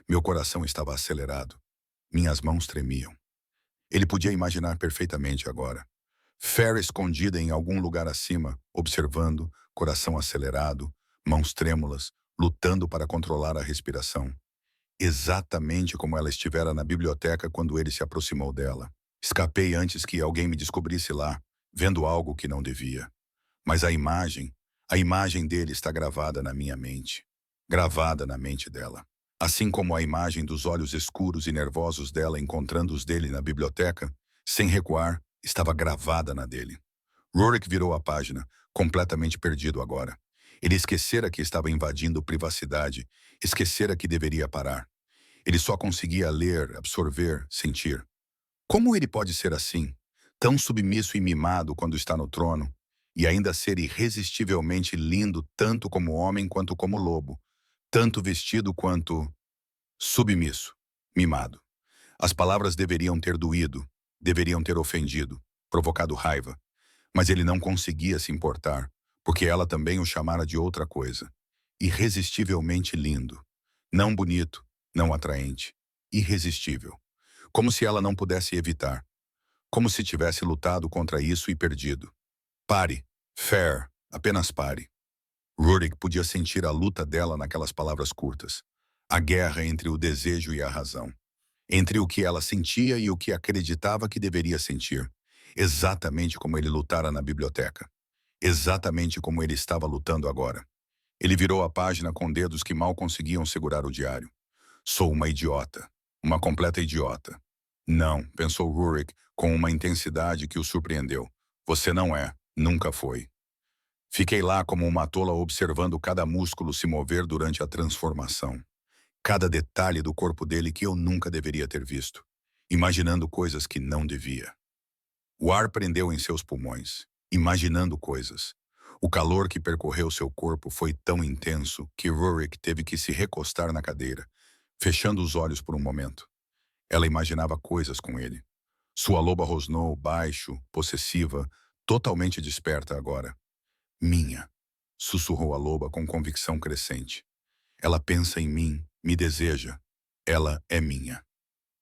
Meu coração estava acelerado. Minhas mãos tremiam. Ele podia imaginar perfeitamente agora. Fer escondida em algum lugar acima, observando, coração acelerado, mãos trêmulas, lutando para controlar a respiração. Exatamente como ela estivera na biblioteca quando ele se aproximou dela. Escapei antes que alguém me descobrisse lá, vendo algo que não devia. Mas a imagem dele está gravada na minha mente. Gravada na mente dela. Assim como a imagem dos olhos escuros e nervosos dela encontrando os dele na biblioteca, sem recuar, estava gravada na dele. Rurik virou a página, completamente perdido agora. Ele esquecera que estava invadindo privacidade, esquecera que deveria parar. Ele só conseguia ler, absorver, sentir. Como ele pode ser assim, tão submisso e mimado quando está no trono, e ainda ser irresistivelmente lindo tanto como homem quanto como lobo, tanto vestido quanto submisso, mimado? As palavras deveriam ter doído, deveriam ter ofendido, provocado raiva, mas ele não conseguia se importar, porque ela também o chamara de outra coisa. Irresistivelmente lindo. Não bonito, não atraente. Irresistível. Como se ela não pudesse evitar. Como se tivesse lutado contra isso e perdido. Pare. Fair. Apenas pare. Rurik podia sentir a luta dela naquelas palavras curtas. A guerra entre o desejo e a razão. Entre o que ela sentia e o que acreditava que deveria sentir. Exatamente como ele lutara na biblioteca. Exatamente como ele estava lutando agora. Ele virou a página com dedos que mal conseguiam segurar o diário. Sou uma idiota. Uma completa idiota. Não, pensou Rurik com uma intensidade que o surpreendeu. Você não é. Nunca foi. Fiquei lá como uma tola observando cada músculo se mover durante a transformação. Cada detalhe do corpo dele que eu nunca deveria ter visto. Imaginando coisas que não devia. O ar prendeu em seus pulmões, imaginando coisas. O calor que percorreu seu corpo foi tão intenso que Rurik teve que se recostar na cadeira, fechando os olhos por um momento. Ela imaginava coisas com ele. Sua loba rosnou, baixo, possessiva, totalmente desperta agora. Minha, sussurrou a loba com convicção crescente. Ela pensa em mim, me deseja. Ela é minha.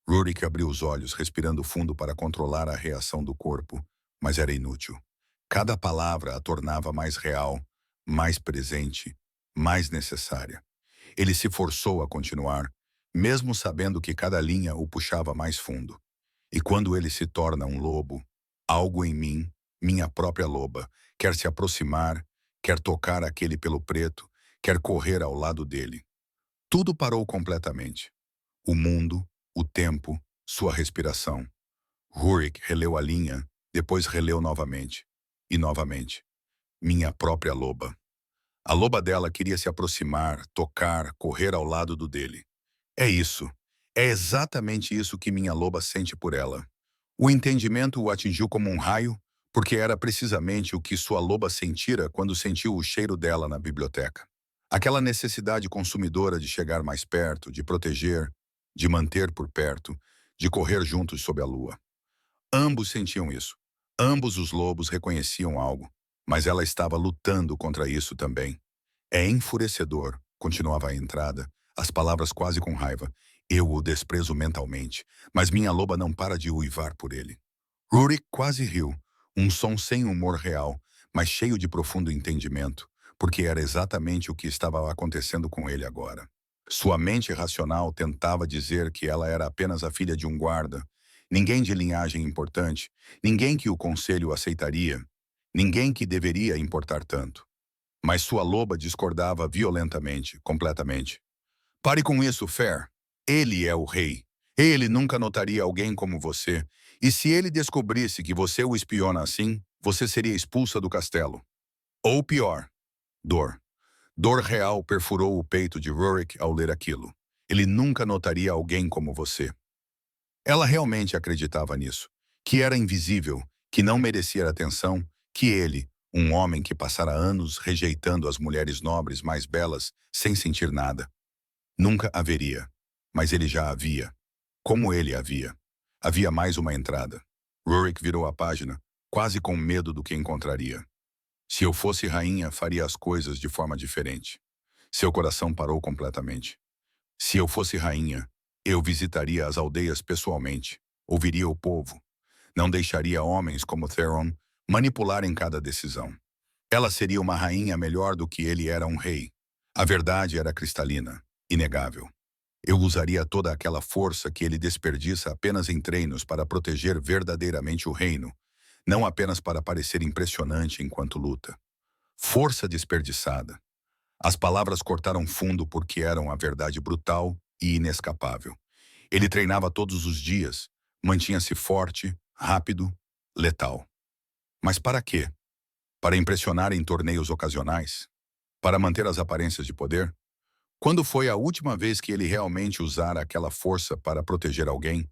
Rurik abriu os olhos, respirando fundo para controlar a reação do corpo, mas era inútil. Cada palavra a tornava mais real, mais presente, mais necessária. Ele se forçou a continuar, mesmo sabendo que cada linha o puxava mais fundo. E quando ele se torna um lobo, algo em mim, minha própria loba, quer se aproximar, quer tocar aquele pelo preto, quer correr ao lado dele. Tudo parou completamente. O mundo, o tempo, sua respiração. Rurik releu a linha, depois releu novamente. E novamente. Minha própria loba. A loba dela queria se aproximar, tocar, correr ao lado do dele. É isso. É exatamente isso que minha loba sente por ela. O entendimento o atingiu como um raio, porque era precisamente o que sua loba sentira quando sentiu o cheiro dela na biblioteca. Aquela necessidade consumidora de chegar mais perto, de proteger, de manter por perto, de correr juntos sob a lua. Ambos sentiam isso. Ambos os lobos reconheciam algo, mas ela estava lutando contra isso também. É enfurecedor, continuava a entrada, as palavras quase com raiva. Eu o desprezo mentalmente, mas minha loba não para de uivar por ele. Rurik quase riu, um som sem humor real, mas cheio de profundo entendimento, porque era exatamente o que estava acontecendo com ele agora. Sua mente racional tentava dizer que ela era apenas a filha de um guarda, ninguém de linhagem importante, ninguém que o conselho aceitaria, ninguém que deveria importar tanto. Mas sua loba discordava violentamente, completamente. Pare com isso, Fer. Ele é o rei. Ele nunca notaria alguém como você. E se ele descobrisse que você o espiona assim, você seria expulsa do castelo. Ou pior, dor. Dor real perfurou o peito de Rurik ao ler aquilo. Ele nunca notaria alguém como você. Ela realmente acreditava nisso. Que era invisível, que não merecia atenção, que ele, um homem que passara anos rejeitando as mulheres nobres mais belas sem sentir nada, nunca haveria. Mas ele já havia. Como ele havia. Havia mais uma entrada. Rurik virou a página, quase com medo do que encontraria. Se eu fosse rainha, faria as coisas de forma diferente. Seu coração parou completamente. Se eu fosse rainha, eu visitaria as aldeias pessoalmente, ouviria o povo, não deixaria homens como Theron manipularem cada decisão. Ela seria uma rainha melhor do que ele era um rei. A verdade era cristalina, inegável. Eu usaria toda aquela força que ele desperdiça apenas em treinos para proteger verdadeiramente o reino, não apenas para parecer impressionante enquanto luta. Força desperdiçada. As palavras cortaram fundo porque eram a verdade brutal e inescapável. Ele treinava todos os dias, mantinha-se forte, rápido, letal. Mas para quê? Para impressionar em torneios ocasionais? Para manter as aparências de poder? Quando foi a última vez que ele realmente usara aquela força para proteger alguém?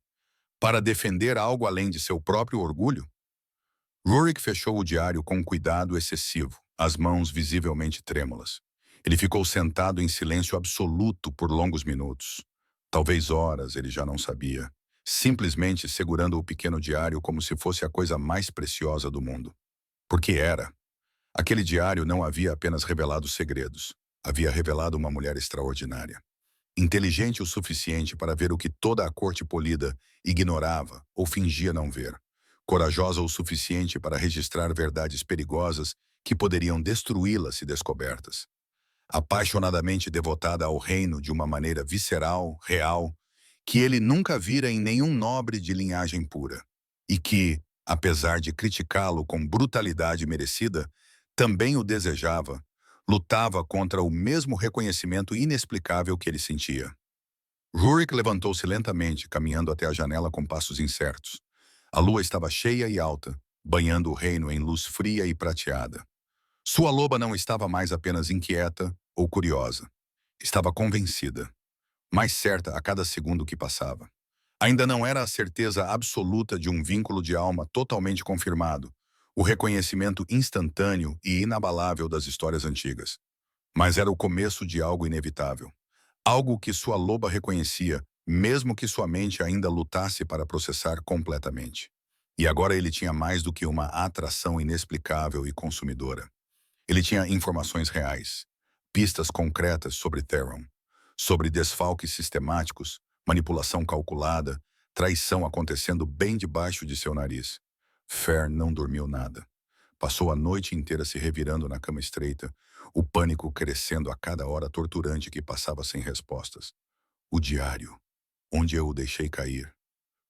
Para defender algo além de seu próprio orgulho? Rurik fechou o diário com cuidado excessivo, as mãos visivelmente trêmulas. Ele ficou sentado em silêncio absoluto por longos minutos. Talvez horas, ele já não sabia. Simplesmente segurando o pequeno diário como se fosse a coisa mais preciosa do mundo. Porque era. Aquele diário não havia apenas revelado segredos. Havia revelado uma mulher extraordinária. Inteligente o suficiente para ver o que toda a corte polida ignorava ou fingia não ver. Corajosa o suficiente para registrar verdades perigosas que poderiam destruí-la se descobertas. Apaixonadamente devotada ao reino de uma maneira visceral, real, que ele nunca vira em nenhum nobre de linhagem pura. E que, apesar de criticá-lo com brutalidade merecida, também o desejava, lutava contra o mesmo reconhecimento inexplicável que ele sentia. Rurik levantou-se lentamente, caminhando até a janela com passos incertos. A lua estava cheia e alta, banhando o reino em luz fria e prateada. Sua loba não estava mais apenas inquieta ou curiosa. Estava convencida, mais certa a cada segundo que passava. Ainda não era a certeza absoluta de um vínculo de alma totalmente confirmado, o reconhecimento instantâneo e inabalável das histórias antigas. Mas era o começo de algo inevitável. Algo que sua loba reconhecia, mesmo que sua mente ainda lutasse para processar completamente. E agora ele tinha mais do que uma atração inexplicável e consumidora. Ele tinha informações reais, pistas concretas sobre Theron, sobre desfalques sistemáticos, manipulação calculada, traição acontecendo bem debaixo de seu nariz. Fer não dormiu nada. Passou a noite inteira se revirando na cama estreita, o pânico crescendo a cada hora torturante que passava sem respostas. O diário, onde eu o deixei cair.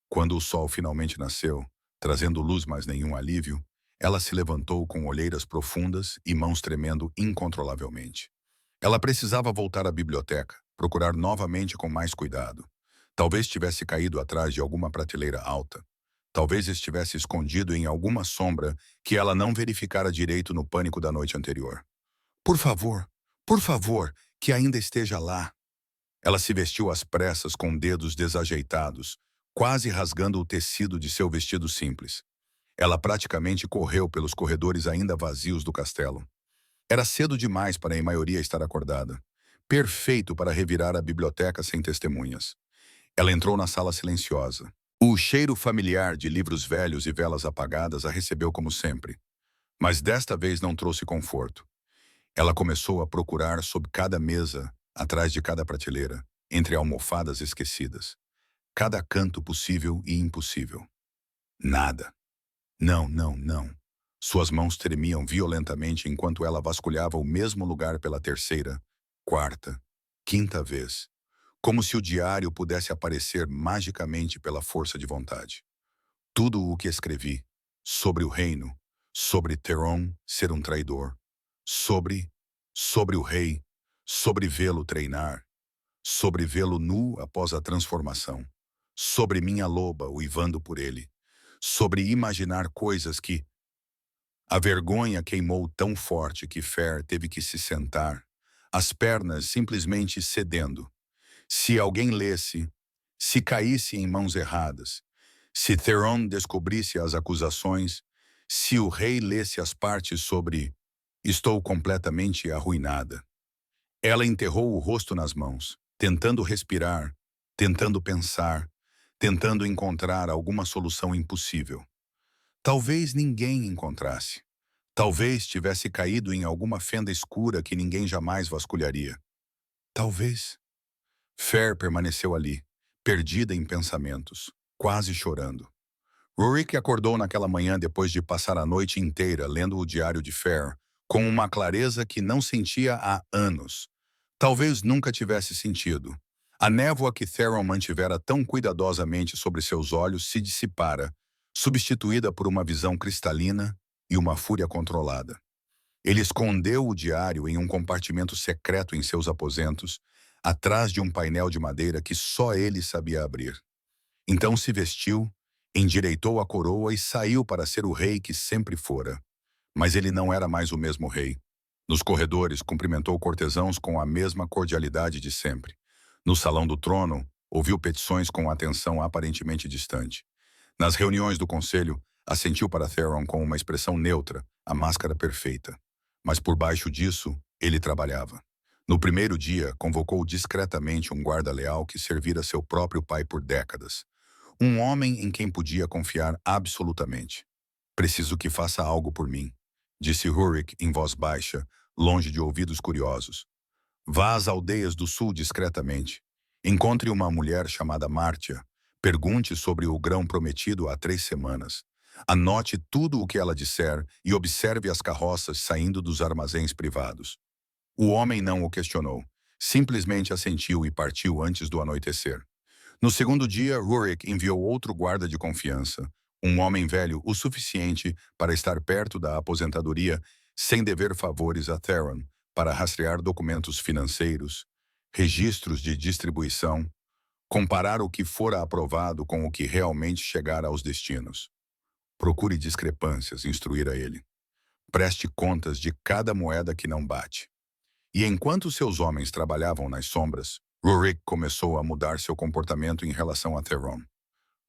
Quando o sol finalmente nasceu, trazendo luz mas nenhum alívio, ela se levantou com olheiras profundas e mãos tremendo incontrolavelmente. Ela precisava voltar à biblioteca, procurar novamente com mais cuidado. Talvez tivesse caído atrás de alguma prateleira alta. Talvez estivesse escondido em alguma sombra que ela não verificara direito no pânico da noite anterior. Por favor, que ainda esteja lá. Ela se vestiu às pressas com dedos desajeitados, quase rasgando o tecido de seu vestido simples. Ela praticamente correu pelos corredores ainda vazios do castelo. Era cedo demais para a maioria estar acordada. Perfeito para revirar a biblioteca sem testemunhas. Ela entrou na sala silenciosa. O cheiro familiar de livros velhos e velas apagadas a recebeu como sempre. Mas desta vez não trouxe conforto. Ela começou a procurar sob cada mesa, atrás de cada prateleira, entre almofadas esquecidas. Cada canto possível e impossível. Nada. Não, não, não. Suas mãos tremiam violentamente enquanto ela vasculhava o mesmo lugar pela terceira, quarta, quinta vez, como se o diário pudesse aparecer magicamente pela força de vontade. Tudo o que escrevi, sobre o reino, sobre Theron ser um traidor, sobre o rei, sobre vê-lo treinar, sobre vê-lo nu após a transformação, sobre minha loba uivando por ele, sobre imaginar coisas que... A vergonha queimou tão forte que Fer teve que se sentar, as pernas simplesmente cedendo. Se alguém lesse, se caísse em mãos erradas, se Theron descobrisse as acusações, se o rei lesse as partes sobre "Estou completamente arruinada". Ela enterrou o rosto nas mãos, tentando respirar, tentando pensar, tentando encontrar alguma solução impossível. Talvez ninguém encontrasse. Talvez tivesse caído em alguma fenda escura que ninguém jamais vasculharia. Talvez. Fer permaneceu ali, perdida em pensamentos, quase chorando. Rurik acordou naquela manhã depois de passar a noite inteira lendo o diário de Fer, com uma clareza que não sentia há anos. Talvez nunca tivesse sentido. A névoa que Theron mantivera tão cuidadosamente sobre seus olhos se dissipara, substituída por uma visão cristalina e uma fúria controlada. Ele escondeu o diário em um compartimento secreto em seus aposentos, atrás de um painel de madeira que só ele sabia abrir. Então se vestiu, endireitou a coroa e saiu para ser o rei que sempre fora. Mas ele não era mais o mesmo rei. Nos corredores, cumprimentou cortesãos com a mesma cordialidade de sempre. No salão do trono, ouviu petições com atenção aparentemente distante. Nas reuniões do conselho, assentiu para Theron com uma expressão neutra, a máscara perfeita. Mas por baixo disso, ele trabalhava. No primeiro dia, convocou discretamente um guarda leal que servira seu próprio pai por décadas. Um homem em quem podia confiar absolutamente. "Preciso que faça algo por mim", disse Rurik em voz baixa, longe de ouvidos curiosos. "Vá às aldeias do sul discretamente. Encontre uma mulher chamada Mártia. Pergunte sobre o grão prometido há 3 semanas. Anote tudo o que ela disser e observe as carroças saindo dos armazéns privados." O homem não o questionou. Simplesmente assentiu e partiu antes do anoitecer. No segundo dia, Rurik enviou outro guarda de confiança, um homem velho o suficiente para estar perto da aposentadoria sem dever favores a Theron, para rastrear documentos financeiros, registros de distribuição, comparar o que fora aprovado com o que realmente chegara aos destinos. "Procure discrepâncias", instruíra ele. "Preste contas de cada moeda que não bate." E enquanto seus homens trabalhavam nas sombras, Rurik começou a mudar seu comportamento em relação a Theron.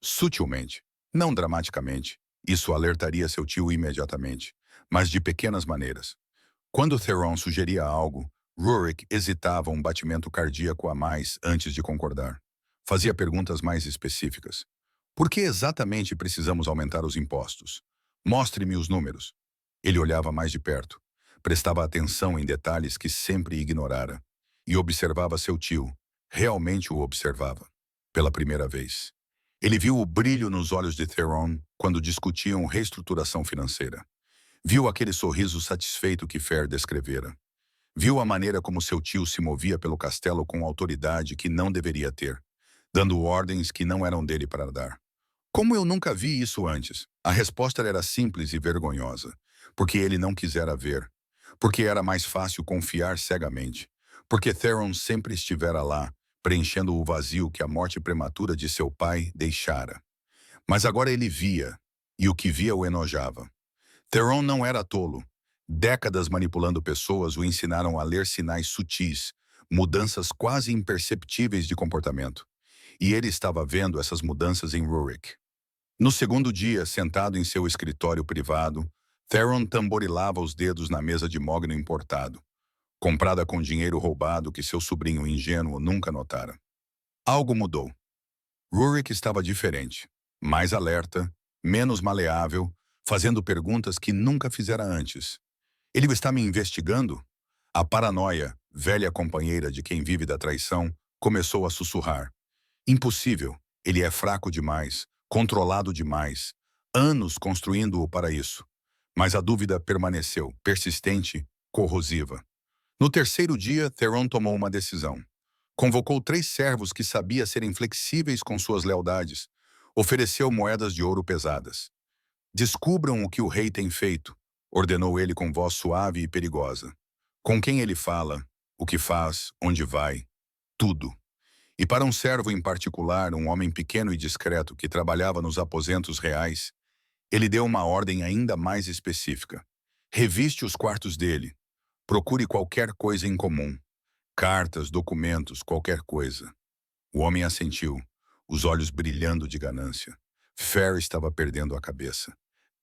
Sutilmente, não dramaticamente, isso alertaria seu tio imediatamente, mas de pequenas maneiras. Quando Theron sugeria algo, Rurik hesitava um batimento cardíaco a mais antes de concordar. Fazia perguntas mais específicas. "Por que exatamente precisamos aumentar os impostos? Mostre-me os números." Ele olhava mais de perto. Prestava atenção em detalhes que sempre ignorara. E observava seu tio. Realmente o observava. Pela primeira vez. Ele viu o brilho nos olhos de Theron quando discutiam reestruturação financeira. Viu aquele sorriso satisfeito que Fer descrevera. Viu a maneira como seu tio se movia pelo castelo com autoridade que não deveria ter, dando ordens que não eram dele para dar. Como eu nunca vi isso antes? A resposta era simples e vergonhosa. Porque ele não quisera ver. Porque era mais fácil confiar cegamente. Porque Theron sempre estivera lá, preenchendo o vazio que a morte prematura de seu pai deixara. Mas agora ele via, e o que via o enojava. Theron não era tolo. Décadas manipulando pessoas o ensinaram a ler sinais sutis, mudanças quase imperceptíveis de comportamento. E ele estava vendo essas mudanças em Rurik. No segundo dia, sentado em seu escritório privado, Theron tamborilava os dedos na mesa de mogno importado, comprada com dinheiro roubado que seu sobrinho ingênuo nunca notara. Algo mudou. Rurik estava diferente, mais alerta, menos maleável, fazendo perguntas que nunca fizera antes. Ele está me investigando? A paranoia, velha companheira de quem vive da traição, começou a sussurrar. Impossível, ele é fraco demais, controlado demais, anos construindo-o para isso. Mas a dúvida permaneceu, persistente, corrosiva. No terceiro dia, Theron tomou uma decisão. Convocou 3 servos que sabia serem flexíveis com suas lealdades. Ofereceu moedas de ouro pesadas. Descubram o que o rei tem feito, ordenou ele com voz suave e perigosa. Com quem ele fala, o que faz, onde vai, tudo. E para um servo em particular, um homem pequeno e discreto que trabalhava nos aposentos reais, ele deu uma ordem ainda mais específica. Reviste os quartos dele. Procure qualquer coisa em comum. Cartas, documentos, qualquer coisa. O homem assentiu, os olhos brilhando de ganância. Fer estava perdendo a cabeça.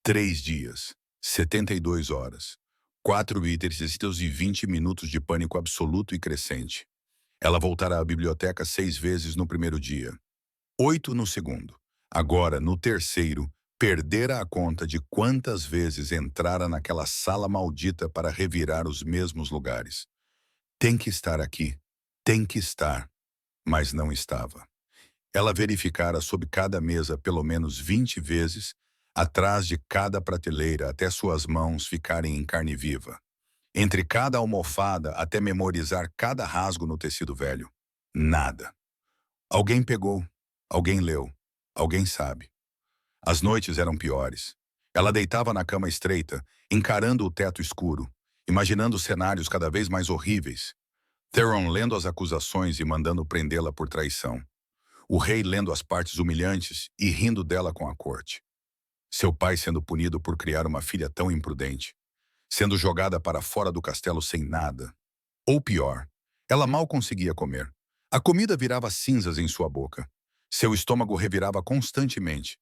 3 dias, 72 horas, 4 e 20 minutos de pânico absoluto e crescente. Ela voltara à biblioteca 6 vezes no primeiro dia, 8 no segundo. Agora, no terceiro, perdera a conta de quantas vezes entrara naquela sala maldita para revirar os mesmos lugares. Tem que estar aqui, tem que estar, mas não estava. Ela verificara sob cada mesa pelo menos 20 vezes, atrás de cada prateleira até suas mãos ficarem em carne viva. Entre cada almofada até memorizar cada rasgo no tecido velho. Nada. Alguém pegou, alguém leu, alguém sabe. As noites eram piores. Ela deitava na cama estreita, encarando o teto escuro, imaginando cenários cada vez mais horríveis. Theron lendo as acusações e mandando prendê-la por traição. O rei lendo as partes humilhantes e rindo dela com a corte. Seu pai sendo punido por criar uma filha tão imprudente. Sendo jogada para fora do castelo sem nada. Ou pior, ela mal conseguia comer. A comida virava cinzas em sua boca. Seu estômago revirava constantemente,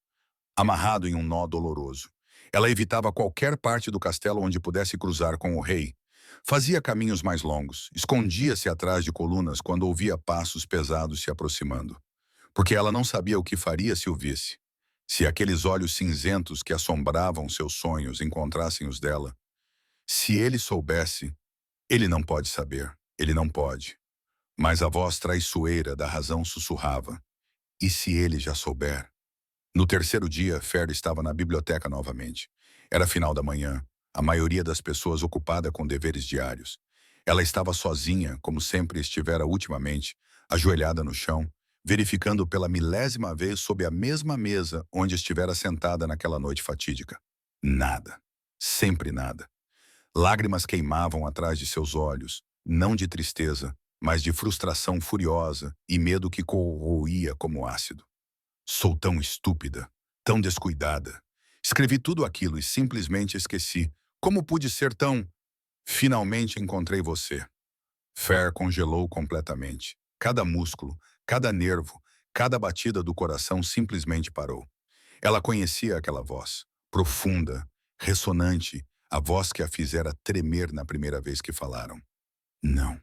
amarrado em um nó doloroso. Ela evitava qualquer parte do castelo onde pudesse cruzar com o rei. Fazia caminhos mais longos, escondia-se atrás de colunas quando ouvia passos pesados se aproximando. Porque ela não sabia o que faria se o visse. Se aqueles olhos cinzentos que assombravam seus sonhos encontrassem os dela. Se ele soubesse, ele não pode saber, ele não pode. Mas a voz traiçoeira da razão sussurrava. E se ele já souber? No terceiro dia, Fer estava na biblioteca novamente. Era final da manhã, a maioria das pessoas ocupada com deveres diários. Ela estava sozinha, como sempre estivera ultimamente, ajoelhada no chão, verificando pela milésima vez sob a mesma mesa onde estivera sentada naquela noite fatídica. Nada. Sempre nada. Lágrimas queimavam atrás de seus olhos, não de tristeza, mas de frustração furiosa e medo que corroía como ácido. Sou tão estúpida, tão descuidada. Escrevi tudo aquilo e simplesmente esqueci. Como pude ser tão... Finalmente encontrei você. Fer congelou completamente. Cada músculo, cada nervo, cada batida do coração simplesmente parou. Ela conhecia aquela voz, profunda, ressonante, a voz que a fizera tremer na primeira vez que falaram. Não.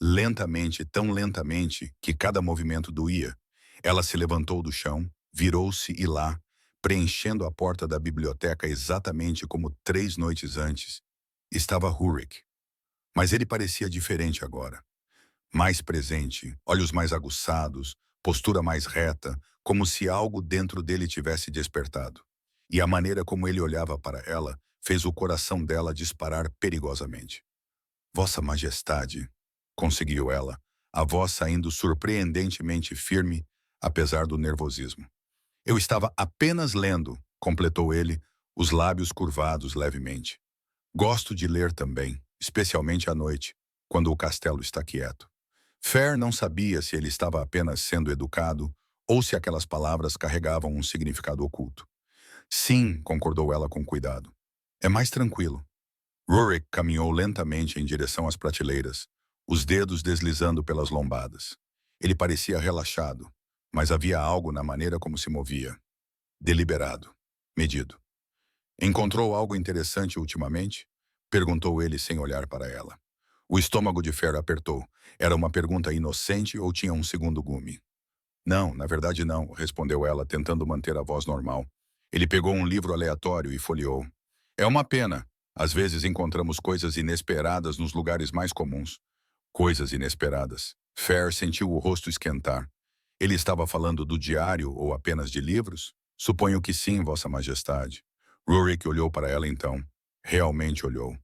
Lentamente, tão lentamente, que cada movimento doía, ela se levantou do chão, virou-se e lá, preenchendo a porta da biblioteca exatamente como 3 noites antes, estava Rurik. Mas ele parecia diferente agora. Mais presente, olhos mais aguçados, postura mais reta, como se algo dentro dele tivesse despertado. E a maneira como ele olhava para ela fez o coração dela disparar perigosamente. Vossa Majestade, conseguiu ela, a voz saindo surpreendentemente firme, apesar do nervosismo. Eu estava apenas lendo, completou ele, os lábios curvados levemente. Gosto de ler também, especialmente à noite, quando o castelo está quieto. Fer não sabia se ele estava apenas sendo educado ou se aquelas palavras carregavam um significado oculto. Sim, concordou ela com cuidado. É mais tranquilo. Rurik caminhou lentamente em direção às prateleiras, os dedos deslizando pelas lombadas. Ele parecia relaxado, mas havia algo na maneira como se movia. Deliberado. Medido. Encontrou algo interessante ultimamente? Perguntou ele sem olhar para ela. O estômago de Fer apertou. Era uma pergunta inocente ou tinha um segundo gume? Não, na verdade não, respondeu ela, tentando manter a voz normal. Ele pegou um livro aleatório e folheou. É uma pena. Às vezes encontramos coisas inesperadas nos lugares mais comuns. Coisas inesperadas. Fer sentiu o rosto esquentar. Ele estava falando do diário ou apenas de livros? Suponho que sim, Vossa Majestade. Rurik olhou para ela então. Realmente olhou.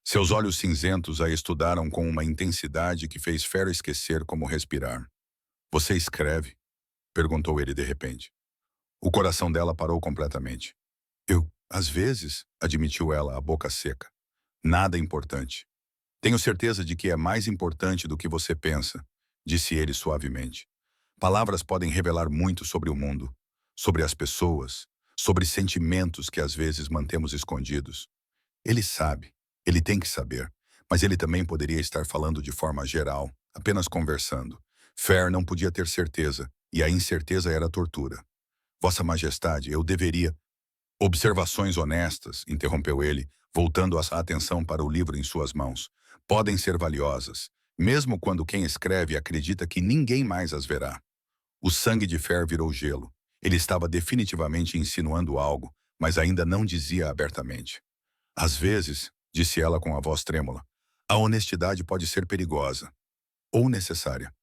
Seus olhos cinzentos a estudaram com uma intensidade que fez Fer esquecer como respirar. Você escreve? Perguntou ele de repente. O coração dela parou completamente. Às vezes, admitiu ela, a boca seca. Nada importante. Tenho certeza de que é mais importante do que você pensa, disse ele suavemente. Palavras podem revelar muito sobre o mundo, sobre as pessoas, sobre sentimentos que às vezes mantemos escondidos. Ele sabe, ele tem que saber, mas ele também poderia estar falando de forma geral, apenas conversando. Fer não podia ter certeza, e a incerteza era tortura. Vossa Majestade, eu deveria... Observações honestas, interrompeu ele, voltando a atenção para o livro em suas mãos, podem ser valiosas, mesmo quando quem escreve acredita que ninguém mais as verá. O sangue de Fer virou gelo. Ele estava definitivamente insinuando algo, mas ainda não dizia abertamente. Às vezes, disse ela com a voz trêmula, a honestidade pode ser perigosa, ou necessária.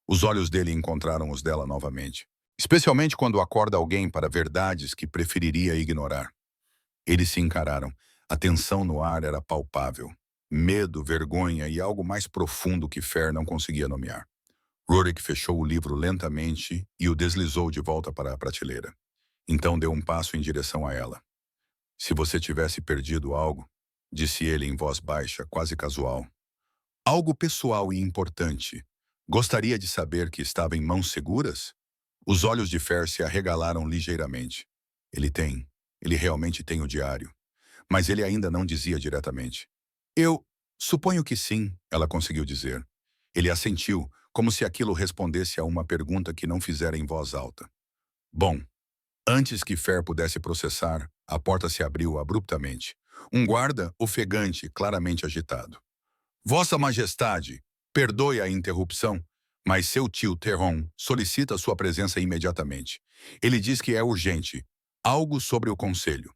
Os olhos dele encontraram os dela novamente, especialmente quando acorda alguém para verdades que preferiria ignorar. Eles se encararam. A tensão no ar era palpável. Medo, vergonha e algo mais profundo que Fer não conseguia nomear. Rurik fechou o livro lentamente e o deslizou de volta para a prateleira. Então deu um passo em direção a ela. Se você tivesse perdido algo, disse ele em voz baixa, quase casual. Algo pessoal e importante. Gostaria de saber que estava em mãos seguras? Os olhos de Fer se arregalaram ligeiramente. Ele realmente tem o diário. Mas ele ainda não dizia diretamente. Eu suponho que sim, ela conseguiu dizer. Ele assentiu, como se aquilo respondesse a uma pergunta que não fizera em voz alta. Bom, antes que Fer pudesse processar, a porta se abriu abruptamente. Um guarda, ofegante, claramente agitado. Vossa Majestade, perdoe a interrupção, mas seu tio Terron solicita sua presença imediatamente. Ele diz que é urgente. Algo sobre o conselho.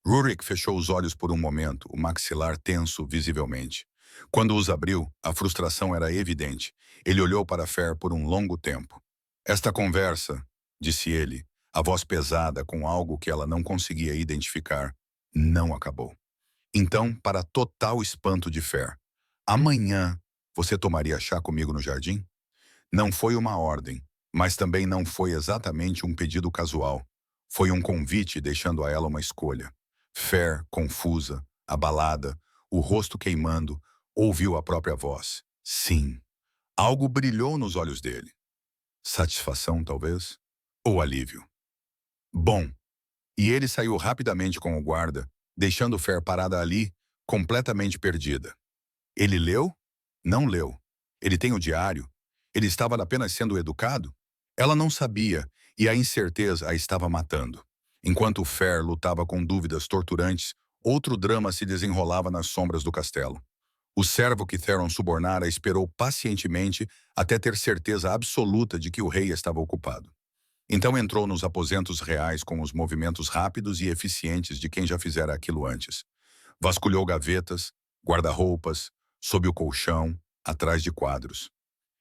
Rurik fechou os olhos por um momento, o maxilar tenso visivelmente. Quando os abriu, a frustração era evidente. Ele olhou para Fer por um longo tempo. Esta conversa, disse ele, a voz pesada com algo que ela não conseguia identificar, não acabou. Então, para total espanto de Fer, amanhã você tomaria chá comigo no jardim? Não foi uma ordem, mas também não foi exatamente um pedido casual. Foi um convite deixando a ela uma escolha. Fer, confusa, abalada, o rosto queimando, ouviu a própria voz. Sim. Algo brilhou nos olhos dele. Satisfação, talvez? Ou alívio? Bom. E ele saiu rapidamente com o guarda, deixando Fer parada ali, completamente perdida. Ele leu? Não leu. Ele tem o diário? Ele estava apenas sendo educado? Ela não sabia, e a incerteza a estava matando. Enquanto Fer lutava com dúvidas torturantes, outro drama se desenrolava nas sombras do castelo. O servo que Theron subornara esperou pacientemente até ter certeza absoluta de que o rei estava ocupado. Então entrou nos aposentos reais com os movimentos rápidos e eficientes de quem já fizera aquilo antes. Vasculhou gavetas, guarda-roupas, sob o colchão, atrás de quadros.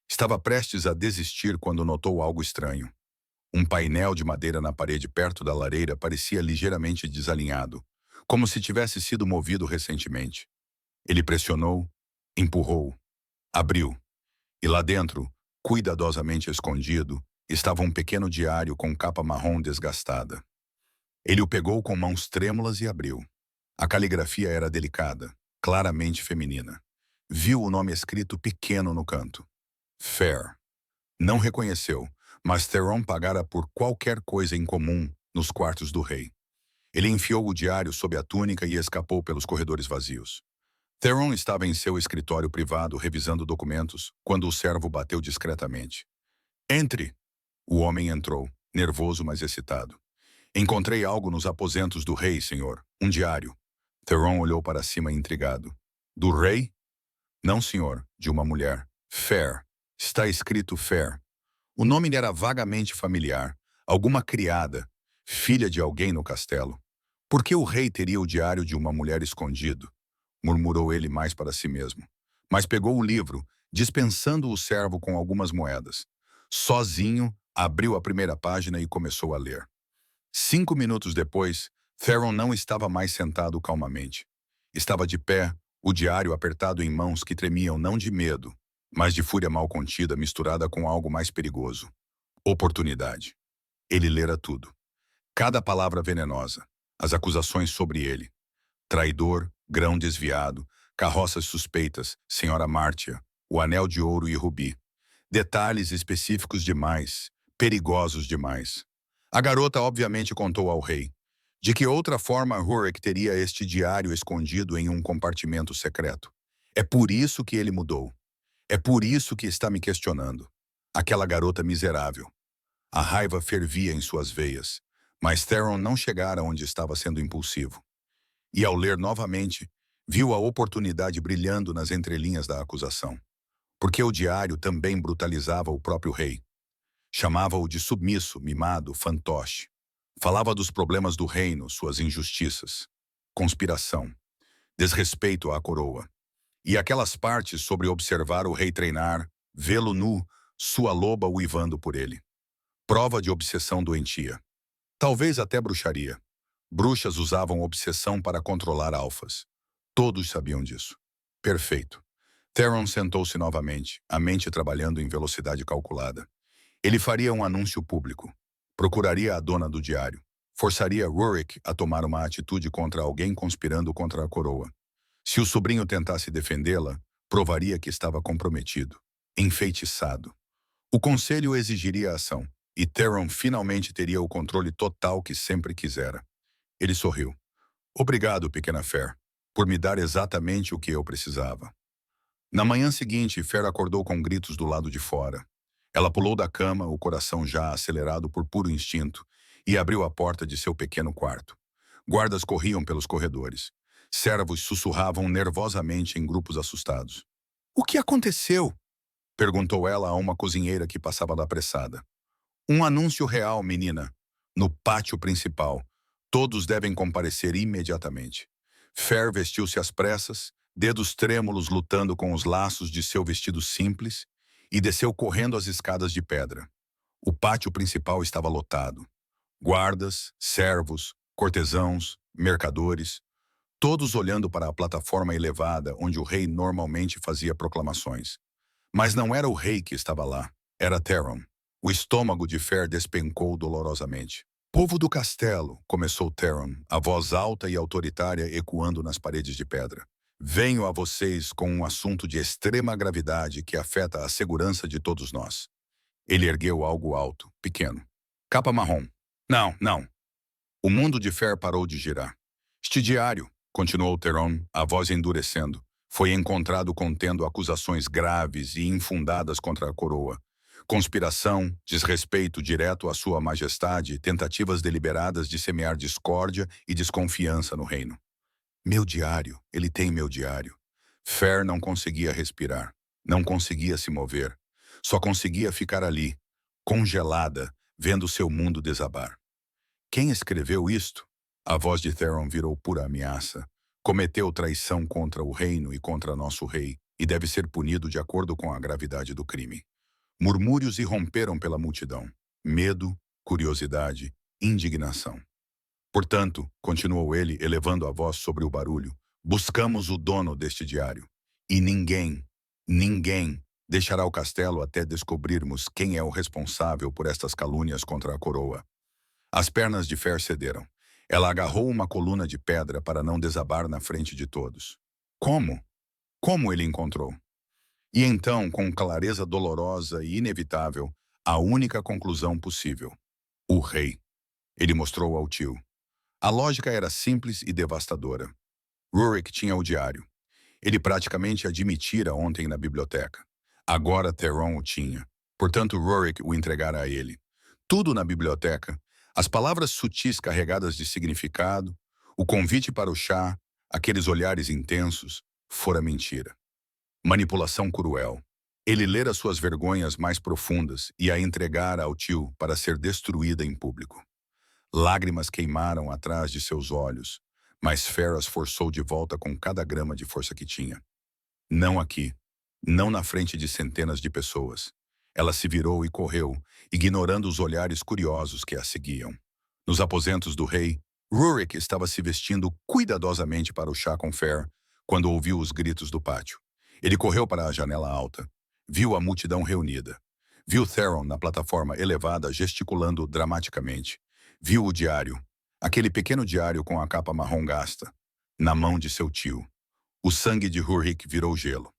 Estava prestes a desistir quando notou algo estranho. Um painel de madeira na parede perto da lareira parecia ligeiramente desalinhado, como se tivesse sido movido recentemente. Ele pressionou Empurrou, abriu, e lá dentro, cuidadosamente escondido, estava um pequeno diário com capa marrom desgastada. Ele o pegou com mãos trêmulas e abriu. A caligrafia era delicada, claramente feminina. Viu o nome escrito pequeno no canto. Fair. Não reconheceu, mas Theron pagara por qualquer coisa incomum nos quartos do rei. Ele enfiou o diário sob a túnica e escapou pelos corredores vazios. Theron estava em seu escritório privado revisando documentos quando o servo bateu discretamente. Entre! O homem entrou, nervoso mas excitado. Encontrei algo nos aposentos do rei, senhor. Um diário. Theron olhou para cima intrigado. Do rei? Não, senhor. De uma mulher. Fair. Está escrito Fair. O nome lhe era vagamente familiar. Alguma criada, filha de alguém no castelo. Por que o rei teria o diário de uma mulher escondido? Murmurou ele mais para si mesmo. Mas pegou o livro, dispensando o servo com algumas moedas. Sozinho, abriu a primeira página e começou a ler. 5 minutos depois, Theron não estava mais sentado calmamente. Estava de pé, o diário apertado em mãos que tremiam não de medo, mas de fúria mal contida misturada com algo mais perigoso. Oportunidade. Ele lera tudo. Cada palavra venenosa, as acusações sobre ele. Traidor, grão desviado, carroças suspeitas, senhora Mártia, o anel de ouro e rubi. Detalhes específicos demais, perigosos demais. A garota obviamente contou ao rei. De que outra forma Rurik teria este diário escondido em um compartimento secreto? É por isso que ele mudou. É por isso que está me questionando. Aquela garota miserável. A raiva fervia em suas veias, mas Theron não chegara onde estava sendo impulsivo. E ao ler novamente, viu a oportunidade brilhando nas entrelinhas da acusação. Porque o diário também brutalizava o próprio rei. Chamava-o de submisso, mimado, fantoche. Falava dos problemas do reino, suas injustiças. Conspiração. Desrespeito à coroa. E aquelas partes sobre observar o rei treinar, vê-lo nu, sua loba uivando por ele. Prova de obsessão doentia. Talvez até bruxaria. Bruxas usavam obsessão para controlar alfas. Todos sabiam disso. Perfeito. Theron sentou-se novamente, a mente trabalhando em velocidade calculada. Ele faria um anúncio público. Procuraria a dona do diário. Forçaria Rurik a tomar uma atitude contra alguém conspirando contra a coroa. Se o sobrinho tentasse defendê-la, provaria que estava comprometido, enfeitiçado. O conselho exigiria ação, e Theron finalmente teria o controle total que sempre quisera. Ele sorriu. Obrigado, pequena Fair, por me dar exatamente o que eu precisava. Na manhã seguinte, Fair acordou com gritos do lado de fora. Ela pulou da cama, o coração já acelerado por puro instinto, e abriu a porta de seu pequeno quarto. Guardas corriam pelos corredores. Servos sussurravam nervosamente em grupos assustados. "O que aconteceu?" perguntou ela a uma cozinheira que passava lá apressada. "Um anúncio real, menina. No pátio principal. Todos devem comparecer imediatamente." Fair vestiu-se às pressas, dedos trêmulos lutando com os laços de seu vestido simples, e desceu correndo as escadas de pedra. O pátio principal estava lotado. Guardas, servos, cortesãos, mercadores, todos olhando para a plataforma elevada onde o rei normalmente fazia proclamações. Mas não era o rei que estava lá, era Theron. O estômago de Fair despencou dolorosamente. "Povo do castelo", começou Theron, a voz alta e autoritária ecoando nas paredes de pedra. "Venho a vocês com um assunto de extrema gravidade que afeta a segurança de todos nós." Ele ergueu algo alto, pequeno. "Capa marrom." "Não, não." O mundo de Fair parou de girar. "Este diário", continuou Theron, a voz endurecendo, "foi encontrado contendo acusações graves e infundadas contra a coroa. Conspiração, desrespeito direto à sua majestade, tentativas deliberadas de semear discórdia e desconfiança no reino." "Meu diário, ele tem meu diário." Fair não conseguia respirar, não conseguia se mover. Só conseguia ficar ali, congelada, vendo seu mundo desabar. "Quem escreveu isto?" A voz de Theron virou pura ameaça. "Cometeu traição contra o reino e contra nosso rei, e deve ser punido de acordo com a gravidade do crime." Murmúrios irromperam pela multidão. Medo, curiosidade, indignação. "Portanto", continuou ele, elevando a voz sobre o barulho, "buscamos o dono deste diário. E ninguém deixará o castelo até descobrirmos quem é o responsável por estas calúnias contra a coroa. As pernas de Fer cederam. Ela agarrou uma coluna de pedra para não desabar na frente de todos. Como? Como ele encontrou? E então, com clareza dolorosa e inevitável, a única conclusão possível. O rei. Ele mostrou ao tio. A lógica era simples e devastadora. Rurik tinha o diário. Ele praticamente admitira ontem na biblioteca. Agora Theron o tinha. Portanto, Rurik o entregara a ele. Tudo na biblioteca. As palavras sutis carregadas de significado, o convite para o chá, aqueles olhares intensos, fora mentira. Manipulação cruel. Ele lera suas vergonhas mais profundas e a entregara ao tio para ser destruída em público. Lágrimas queimaram atrás de seus olhos, mas Fer as forçou de volta com cada grama de força que tinha. Não aqui. Não na frente de centenas de pessoas. Ela se virou e correu, ignorando os olhares curiosos que a seguiam. Nos aposentos do rei, Rurik estava se vestindo cuidadosamente para o chá com Fer, quando ouviu os gritos do pátio. Ele correu para a janela alta. Viu a multidão reunida. Viu Theron na plataforma elevada gesticulando dramaticamente. Viu o diário, aquele pequeno diário com a capa marrom gasta, na mão de seu tio. O sangue de Rurik virou gelo.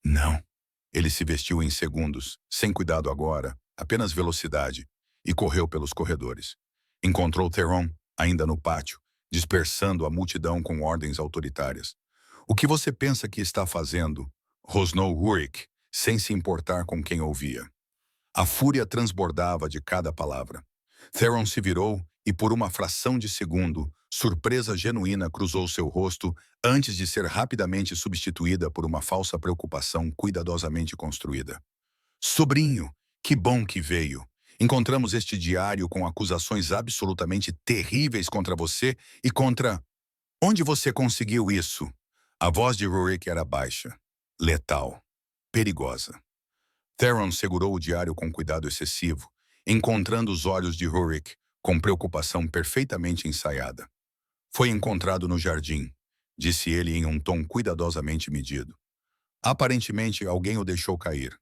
Não. Ele se vestiu em segundos, sem cuidado agora, apenas velocidade, e correu pelos corredores. Encontrou Theron, ainda no pátio, dispersando a multidão com ordens autoritárias. O que você pensa que está fazendo? Rosnou Rurik, sem se importar com quem ouvia. A fúria transbordava de cada palavra. Theron se virou e, por uma fração de segundo, surpresa genuína cruzou seu rosto antes de ser rapidamente substituída por uma falsa preocupação cuidadosamente construída. Sobrinho, que bom que veio. Encontramos este diário com acusações absolutamente terríveis contra você e contra... Onde você conseguiu isso? A voz de Rurik era baixa, letal, perigosa. Theron segurou o diário com cuidado excessivo, encontrando os olhos de Rurik com preocupação perfeitamente ensaiada. Foi encontrado no jardim, disse ele em um tom cuidadosamente medido. Aparentemente, alguém o deixou cair.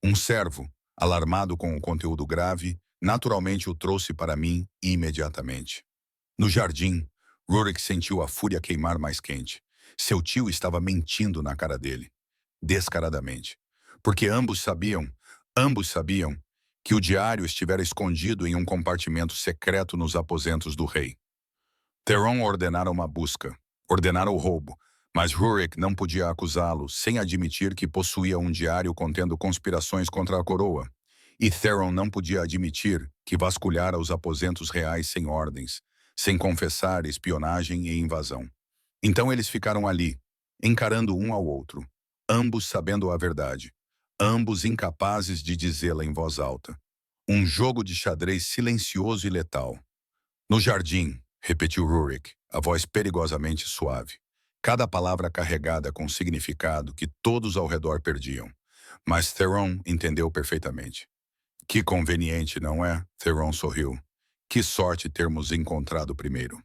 Um servo, alarmado com o conteúdo grave, naturalmente o trouxe para mim imediatamente. No jardim, Rurik sentiu a fúria queimar mais quente. Seu tio estava mentindo na cara dele, descaradamente. Porque ambos sabiam, que o diário estivera escondido em um compartimento secreto nos aposentos do rei. Theron ordenara uma busca, ordenara o roubo, mas Rurik não podia acusá-lo sem admitir que possuía um diário contendo conspirações contra a coroa, e Theron não podia admitir que vasculhara os aposentos reais sem ordens, sem confessar espionagem e invasão. Então eles ficaram ali, encarando um ao outro, ambos sabendo a verdade, ambos incapazes de dizê-la em voz alta. Um jogo de xadrez silencioso e letal. No jardim, repetiu Rurik, a voz perigosamente suave. Cada palavra carregada com significado que todos ao redor perdiam. Mas Theron entendeu perfeitamente. Que conveniente, não é? Theron sorriu. Que sorte termos encontrado primeiro.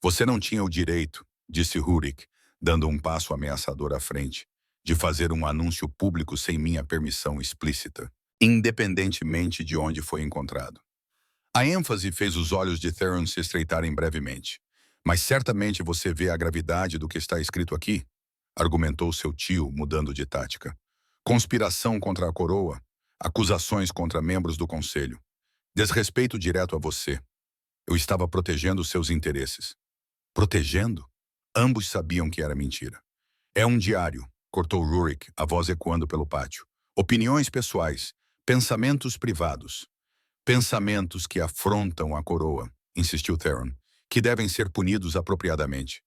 Você não tinha o direito, disse Rurik, dando um passo ameaçador à frente, de fazer um anúncio público sem minha permissão explícita, independentemente de onde foi encontrado. A ênfase fez os olhos de Theron se estreitarem brevemente. Mas certamente você vê a gravidade do que está escrito aqui, argumentou seu tio, mudando de tática. Conspiração contra a coroa, acusações contra membros do conselho, desrespeito direto a você. Eu estava protegendo seus interesses. Protegendo? Ambos sabiam que era mentira. É um diário, cortou Rurik, a voz ecoando pelo pátio. Opiniões pessoais, pensamentos privados. Pensamentos que afrontam a coroa, insistiu Theron, que devem ser punidos apropriadamente.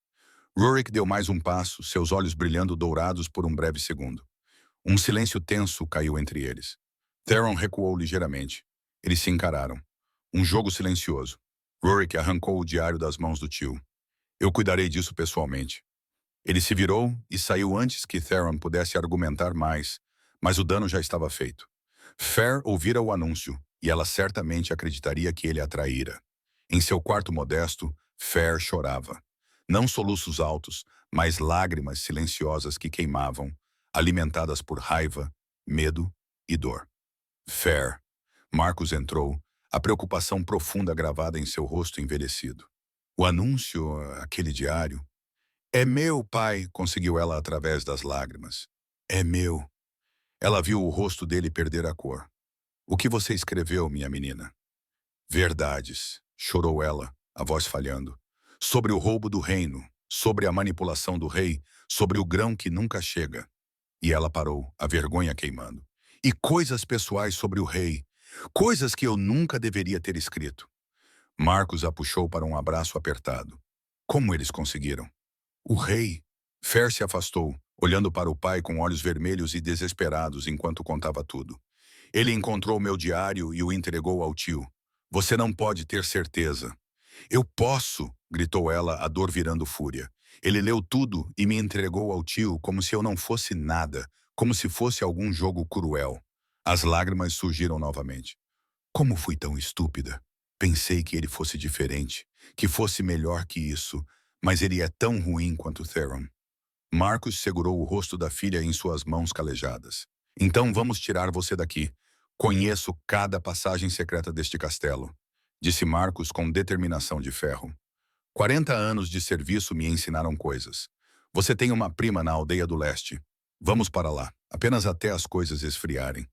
Rurik deu mais um passo, seus olhos brilhando dourados por um breve segundo. Um silêncio tenso caiu entre eles. Theron recuou ligeiramente. Eles se encararam. Um jogo silencioso. Rurik arrancou o diário das mãos do tio. Eu cuidarei disso pessoalmente. Ele se virou e saiu antes que Theron pudesse argumentar mais, mas o dano já estava feito. Fer ouvira o anúncio, e ela certamente acreditaria que ele a traíra. Em seu quarto modesto, Fer chorava. Não soluços altos, mas lágrimas silenciosas que queimavam, alimentadas por raiva, medo e dor. Fair. Marcus entrou, a preocupação profunda gravada em seu rosto envelhecido. O anúncio, aquele diário. É meu, pai, conseguiu ela através das lágrimas. É meu. Ela viu o rosto dele perder a cor. O que você escreveu, minha menina? Verdades, chorou ela, a voz falhando. Sobre o roubo do reino, sobre a manipulação do rei, sobre o grão que nunca chega. E ela parou, a vergonha queimando. E coisas pessoais sobre o rei, coisas que eu nunca deveria ter escrito. Marcos a puxou para um abraço apertado. Como eles conseguiram? O rei. Fer se afastou, olhando para o pai com olhos vermelhos e desesperados enquanto contava tudo. Ele encontrou meu diário e o entregou ao tio. Você não pode ter certeza. Eu posso, gritou ela, a dor virando fúria. Ele leu tudo e me entregou ao tio como se eu não fosse nada, como se fosse algum jogo cruel. As lágrimas surgiram novamente. Como fui tão estúpida? Pensei que ele fosse diferente, que fosse melhor que isso, mas ele é tão ruim quanto Theron. Marcus segurou o rosto da filha em suas mãos calejadas. Então vamos tirar você daqui. Conheço cada passagem secreta deste castelo, disse Marcus com determinação de ferro. 40 anos de serviço me ensinaram coisas. Você tem uma prima na aldeia do leste. Vamos para lá, apenas até as coisas esfriarem.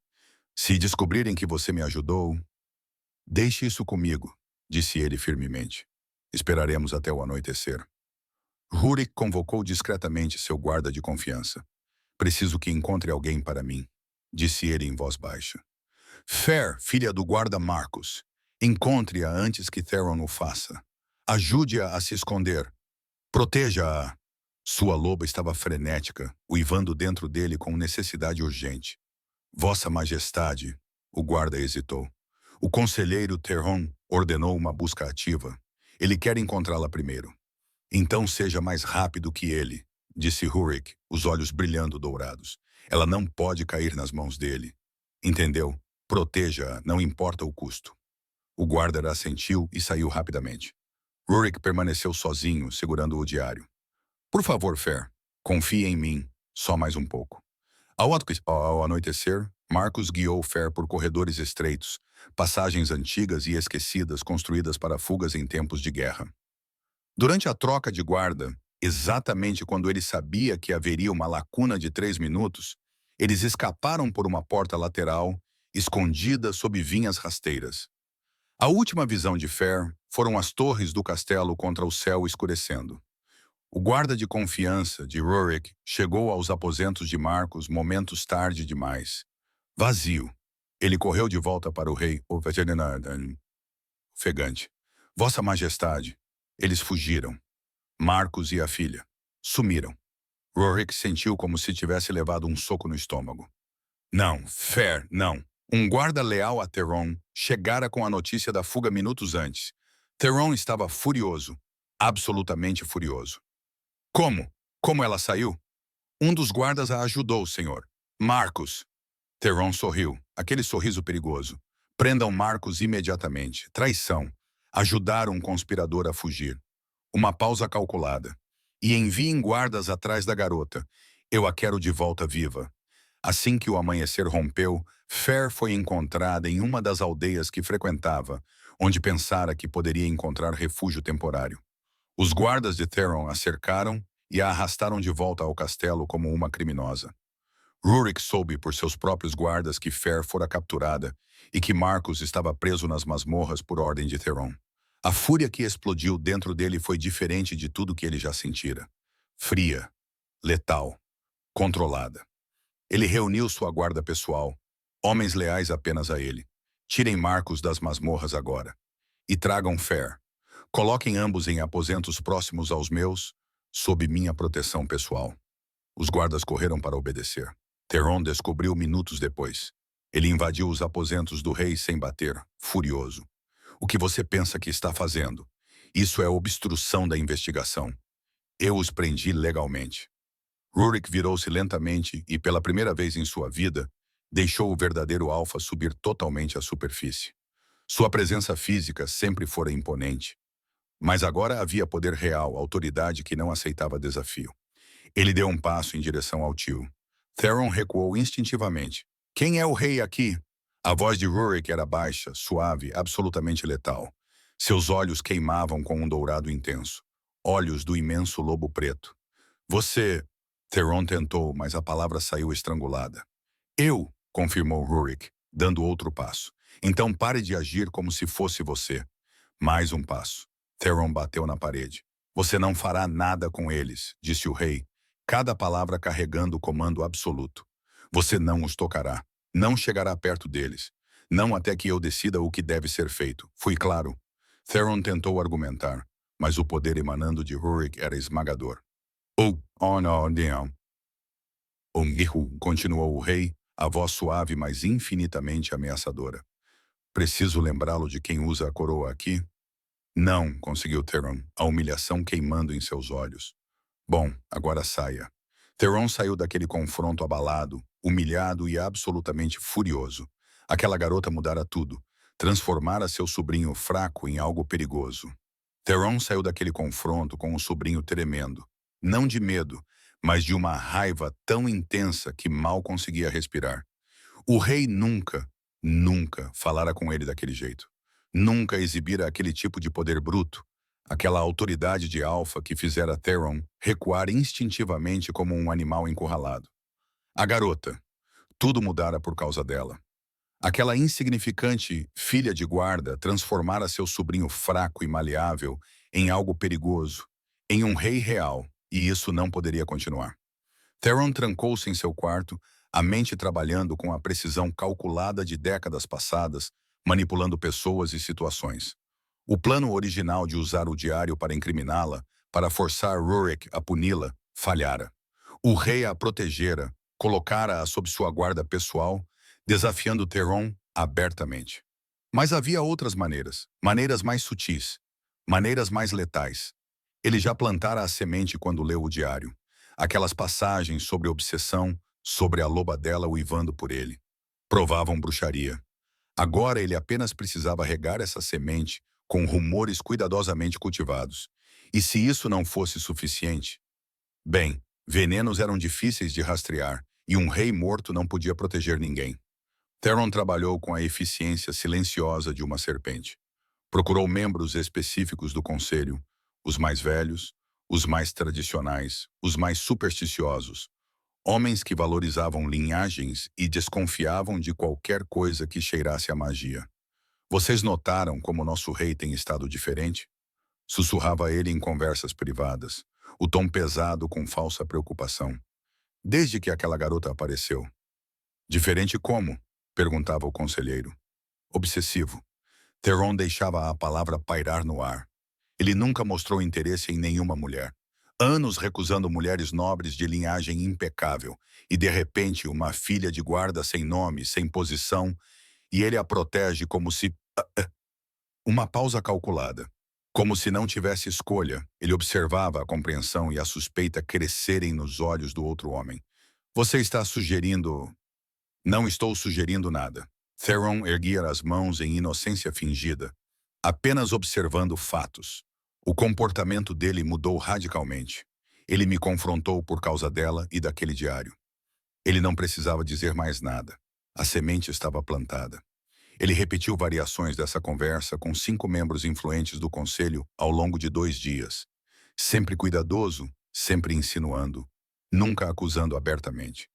Se descobrirem que você me ajudou... Deixe isso comigo, disse ele firmemente. Esperaremos até o anoitecer. Rurik convocou discretamente seu guarda de confiança. Preciso que encontre alguém para mim, disse ele em voz baixa. Fair, filha do guarda Marcus. Encontre-a antes que Theron o faça. Ajude-a a se esconder. Proteja-a. Sua loba estava frenética, uivando dentro dele com necessidade urgente. Vossa Majestade, o guarda hesitou. O conselheiro Theron ordenou uma busca ativa. Ele quer encontrá-la primeiro. Então seja mais rápido que ele, disse Rurik, os olhos brilhando dourados. Ela não pode cair nas mãos dele. Entendeu? Proteja-a, não importa o custo. O guarda assentiu e saiu rapidamente. Rurik permaneceu sozinho, segurando o diário. Por favor, Fair, confie em mim, só mais um pouco. Ao anoitecer, Marcus guiou Fair por corredores estreitos, passagens antigas e esquecidas construídas para fugas em tempos de guerra. Durante a troca de guarda, exatamente quando ele sabia que haveria uma lacuna de 3 minutos, eles escaparam por uma porta lateral, escondida sob vinhas rasteiras. A última visão de Fair foram as torres do castelo contra o céu escurecendo. O guarda de confiança de Rurik chegou aos aposentos de Marcos momentos tarde demais. Vazio. Ele correu de volta para o rei ofegante. Vossa Majestade. Eles fugiram. Marcos e a filha. Sumiram. Rurik sentiu como se tivesse levado um soco no estômago. Não, Fair, não. Um guarda leal a Theron chegara com a notícia da fuga minutos antes. Theron estava furioso. Absolutamente furioso. Como? Como ela saiu? Um dos guardas a ajudou, senhor. Marcos. Theron sorriu, aquele sorriso perigoso. Prendam Marcos imediatamente. Traição. Ajudar um conspirador a fugir. Uma pausa calculada. E enviem guardas atrás da garota. Eu a quero de volta viva. Assim que o amanhecer rompeu, Fair foi encontrada em uma das aldeias que frequentava, onde pensara que poderia encontrar refúgio temporário. Os guardas de Theron a cercaram e a arrastaram de volta ao castelo como uma criminosa. Rurik soube por seus próprios guardas que Fair fora capturada e que Marcus estava preso nas masmorras por ordem de Theron. A fúria que explodiu dentro dele foi diferente de tudo que ele já sentira. Fria, letal, controlada. Ele reuniu sua guarda pessoal, homens leais apenas a ele. Tirem Marcus das masmorras agora. E tragam Fair. Coloquem ambos em aposentos próximos aos meus, sob minha proteção pessoal. Os guardas correram para obedecer. Theron descobriu minutos depois. Ele invadiu os aposentos do rei sem bater, furioso. O que você pensa que está fazendo? Isso é obstrução da investigação. Eu os prendi legalmente. Rurik virou-se lentamente e, pela primeira vez em sua vida, deixou o verdadeiro alfa subir totalmente à superfície. Sua presença física sempre fora imponente. Mas agora havia poder real, autoridade que não aceitava desafio. Ele deu um passo em direção ao tio. Theron recuou instintivamente. Quem é o rei aqui? A voz de Rurik era baixa, suave, absolutamente letal. Seus olhos queimavam com um dourado intenso. Olhos do imenso lobo preto. Você... Theron tentou, mas a palavra saiu estrangulada. Eu, confirmou Rurik, dando outro passo. Então pare de agir como se fosse você. Mais um passo. Theron bateu na parede. Você não fará nada com eles, disse o rei, cada palavra carregando o comando absoluto. Você não os tocará. Não chegará perto deles. Não até que eu decida o que deve ser feito. Fui claro. Theron tentou argumentar, mas o poder emanando de Rurik era esmagador. Oh, não. Continuou o rei, a voz suave mas infinitamente ameaçadora. Preciso lembrá-lo de quem usa a coroa aqui? Não, conseguiu Theron, a humilhação queimando em seus olhos. Bom, agora saia. Theron saiu daquele confronto abalado, humilhado e absolutamente furioso. Aquela garota mudara tudo, transformara seu sobrinho fraco em algo perigoso. Theron saiu daquele confronto com o sobrinho tremendo, não de medo, mas de uma raiva tão intensa que mal conseguia respirar. O rei nunca falara com ele daquele jeito. Nunca exibira aquele tipo de poder bruto, aquela autoridade de alfa que fizera Theron recuar instintivamente como um animal encurralado. A garota. Tudo mudara por causa dela. Aquela insignificante filha de guarda transformara seu sobrinho fraco e maleável em algo perigoso, em um rei real, e isso não poderia continuar. Theron trancou-se em seu quarto, a mente trabalhando com a precisão calculada de décadas passadas, manipulando pessoas e situações. O plano original de usar o diário para incriminá-la, para forçar Rurik a puni-la, falhara. O rei a protegera, colocara-a sob sua guarda pessoal, desafiando Theron abertamente. Mas havia outras maneiras mais sutis, maneiras mais letais. Ele já plantara a semente quando leu o diário. Aquelas passagens sobre obsessão, sobre a loba dela uivando por ele. Provavam bruxaria. Agora ele apenas precisava regar essa semente com rumores cuidadosamente cultivados. E se isso não fosse suficiente? Bem, venenos eram difíceis de rastrear, e um rei morto não podia proteger ninguém. Theron trabalhou com a eficiência silenciosa de uma serpente. Procurou membros específicos do conselho, os mais velhos, os mais tradicionais, os mais supersticiosos, homens que valorizavam linhagens e desconfiavam de qualquer coisa que cheirasse a magia. Vocês notaram como nosso rei tem estado diferente? Sussurrava ele em conversas privadas, o tom pesado com falsa preocupação. Desde que aquela garota apareceu. Diferente como? Perguntava o conselheiro. Obsessivo. Theron deixava a palavra pairar no ar. Ele nunca mostrou interesse em nenhuma mulher. Anos recusando mulheres nobres de linhagem impecável, e de repente uma filha de guarda sem nome, sem posição, e ele a protege como se... Uma pausa calculada. Como se não tivesse escolha, ele observava a compreensão e a suspeita crescerem nos olhos do outro homem. Você está sugerindo... Não estou sugerindo nada. Theron erguia as mãos em inocência fingida, apenas observando fatos. O comportamento dele mudou radicalmente. Ele me confrontou por causa dela e daquele diário. Ele não precisava dizer mais nada. A semente estava plantada. Ele repetiu variações dessa conversa com 5 membros influentes do conselho ao longo de 2 dias. Sempre cuidadoso, sempre insinuando, nunca acusando abertamente.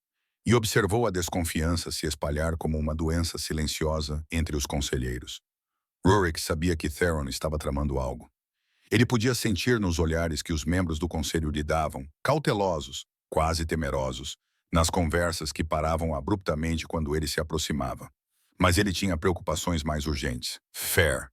E observou a desconfiança se espalhar como uma doença silenciosa entre os conselheiros. Rurik sabia que Theron estava tramando algo. Ele podia sentir nos olhares que os membros do conselho lhe davam, cautelosos, quase temerosos, nas conversas que paravam abruptamente quando ele se aproximava. Mas ele tinha preocupações mais urgentes. Fair.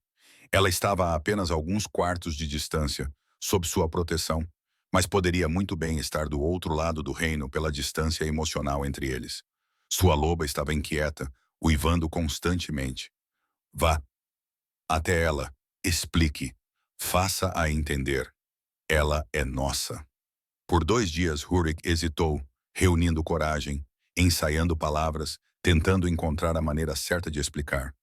Ela estava a apenas alguns quartos de distância, sob sua proteção, mas poderia muito bem estar do outro lado do reino pela distância emocional entre eles. Sua loba estava inquieta, uivando constantemente. Vá até ela, explique, faça-a entender. Ela é nossa. Por 2 dias Rurik hesitou, reunindo coragem, ensaiando palavras, tentando encontrar a maneira certa de explicar.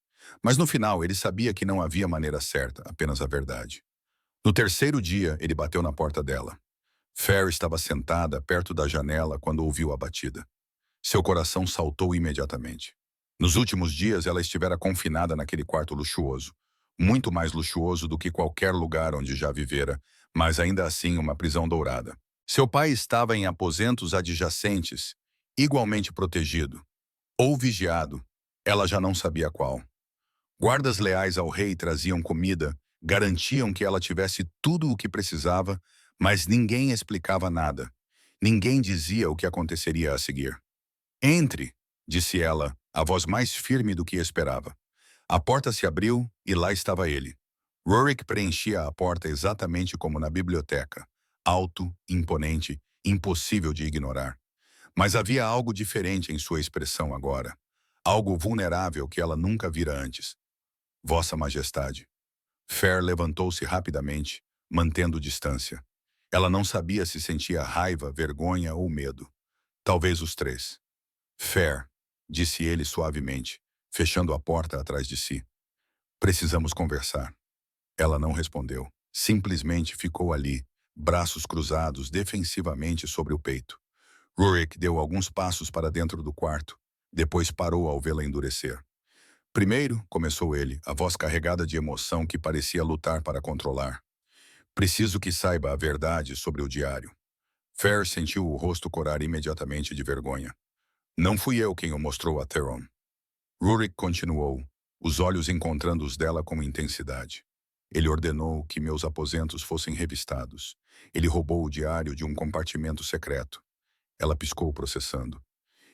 Mas no final ele sabia que não havia maneira certa, apenas a verdade. No 3º dia ele bateu na porta dela. Fair estava sentada perto da janela quando ouviu a batida. Seu coração saltou imediatamente. Nos últimos dias, ela estivera confinada naquele quarto luxuoso. Muito mais luxuoso do que qualquer lugar onde já vivera, mas ainda assim uma prisão dourada. Seu pai estava em aposentos adjacentes, igualmente protegido, ou vigiado. Ela já não sabia qual. Guardas leais ao rei traziam comida, garantiam que ela tivesse tudo o que precisava, mas ninguém explicava nada. Ninguém dizia o que aconteceria a seguir. Entre, disse ela, a voz mais firme do que esperava. A porta se abriu e lá estava ele. Rurik preenchia a porta exatamente como na biblioteca. Alto, imponente, impossível de ignorar. Mas havia algo diferente em sua expressão agora. Algo vulnerável que ela nunca vira antes. Vossa Majestade. Fer levantou-se rapidamente, mantendo distância. Ela não sabia se sentia raiva, vergonha ou medo. Talvez os três. Fer, disse ele suavemente, fechando a porta atrás de si. Precisamos conversar. Ela não respondeu. Simplesmente ficou ali, braços cruzados defensivamente sobre o peito. Rurik deu alguns passos para dentro do quarto. Depois parou ao vê-la endurecer. Primeiro, começou ele, a voz carregada de emoção que parecia lutar para controlar. Preciso que saiba a verdade sobre o diário. Fer sentiu o rosto corar imediatamente de vergonha. Não fui eu quem o mostrou a Theron. Rurik continuou, os olhos encontrando os dela com intensidade. Ele ordenou que meus aposentos fossem revistados. Ele roubou o diário de um compartimento secreto. Ela piscou, processando.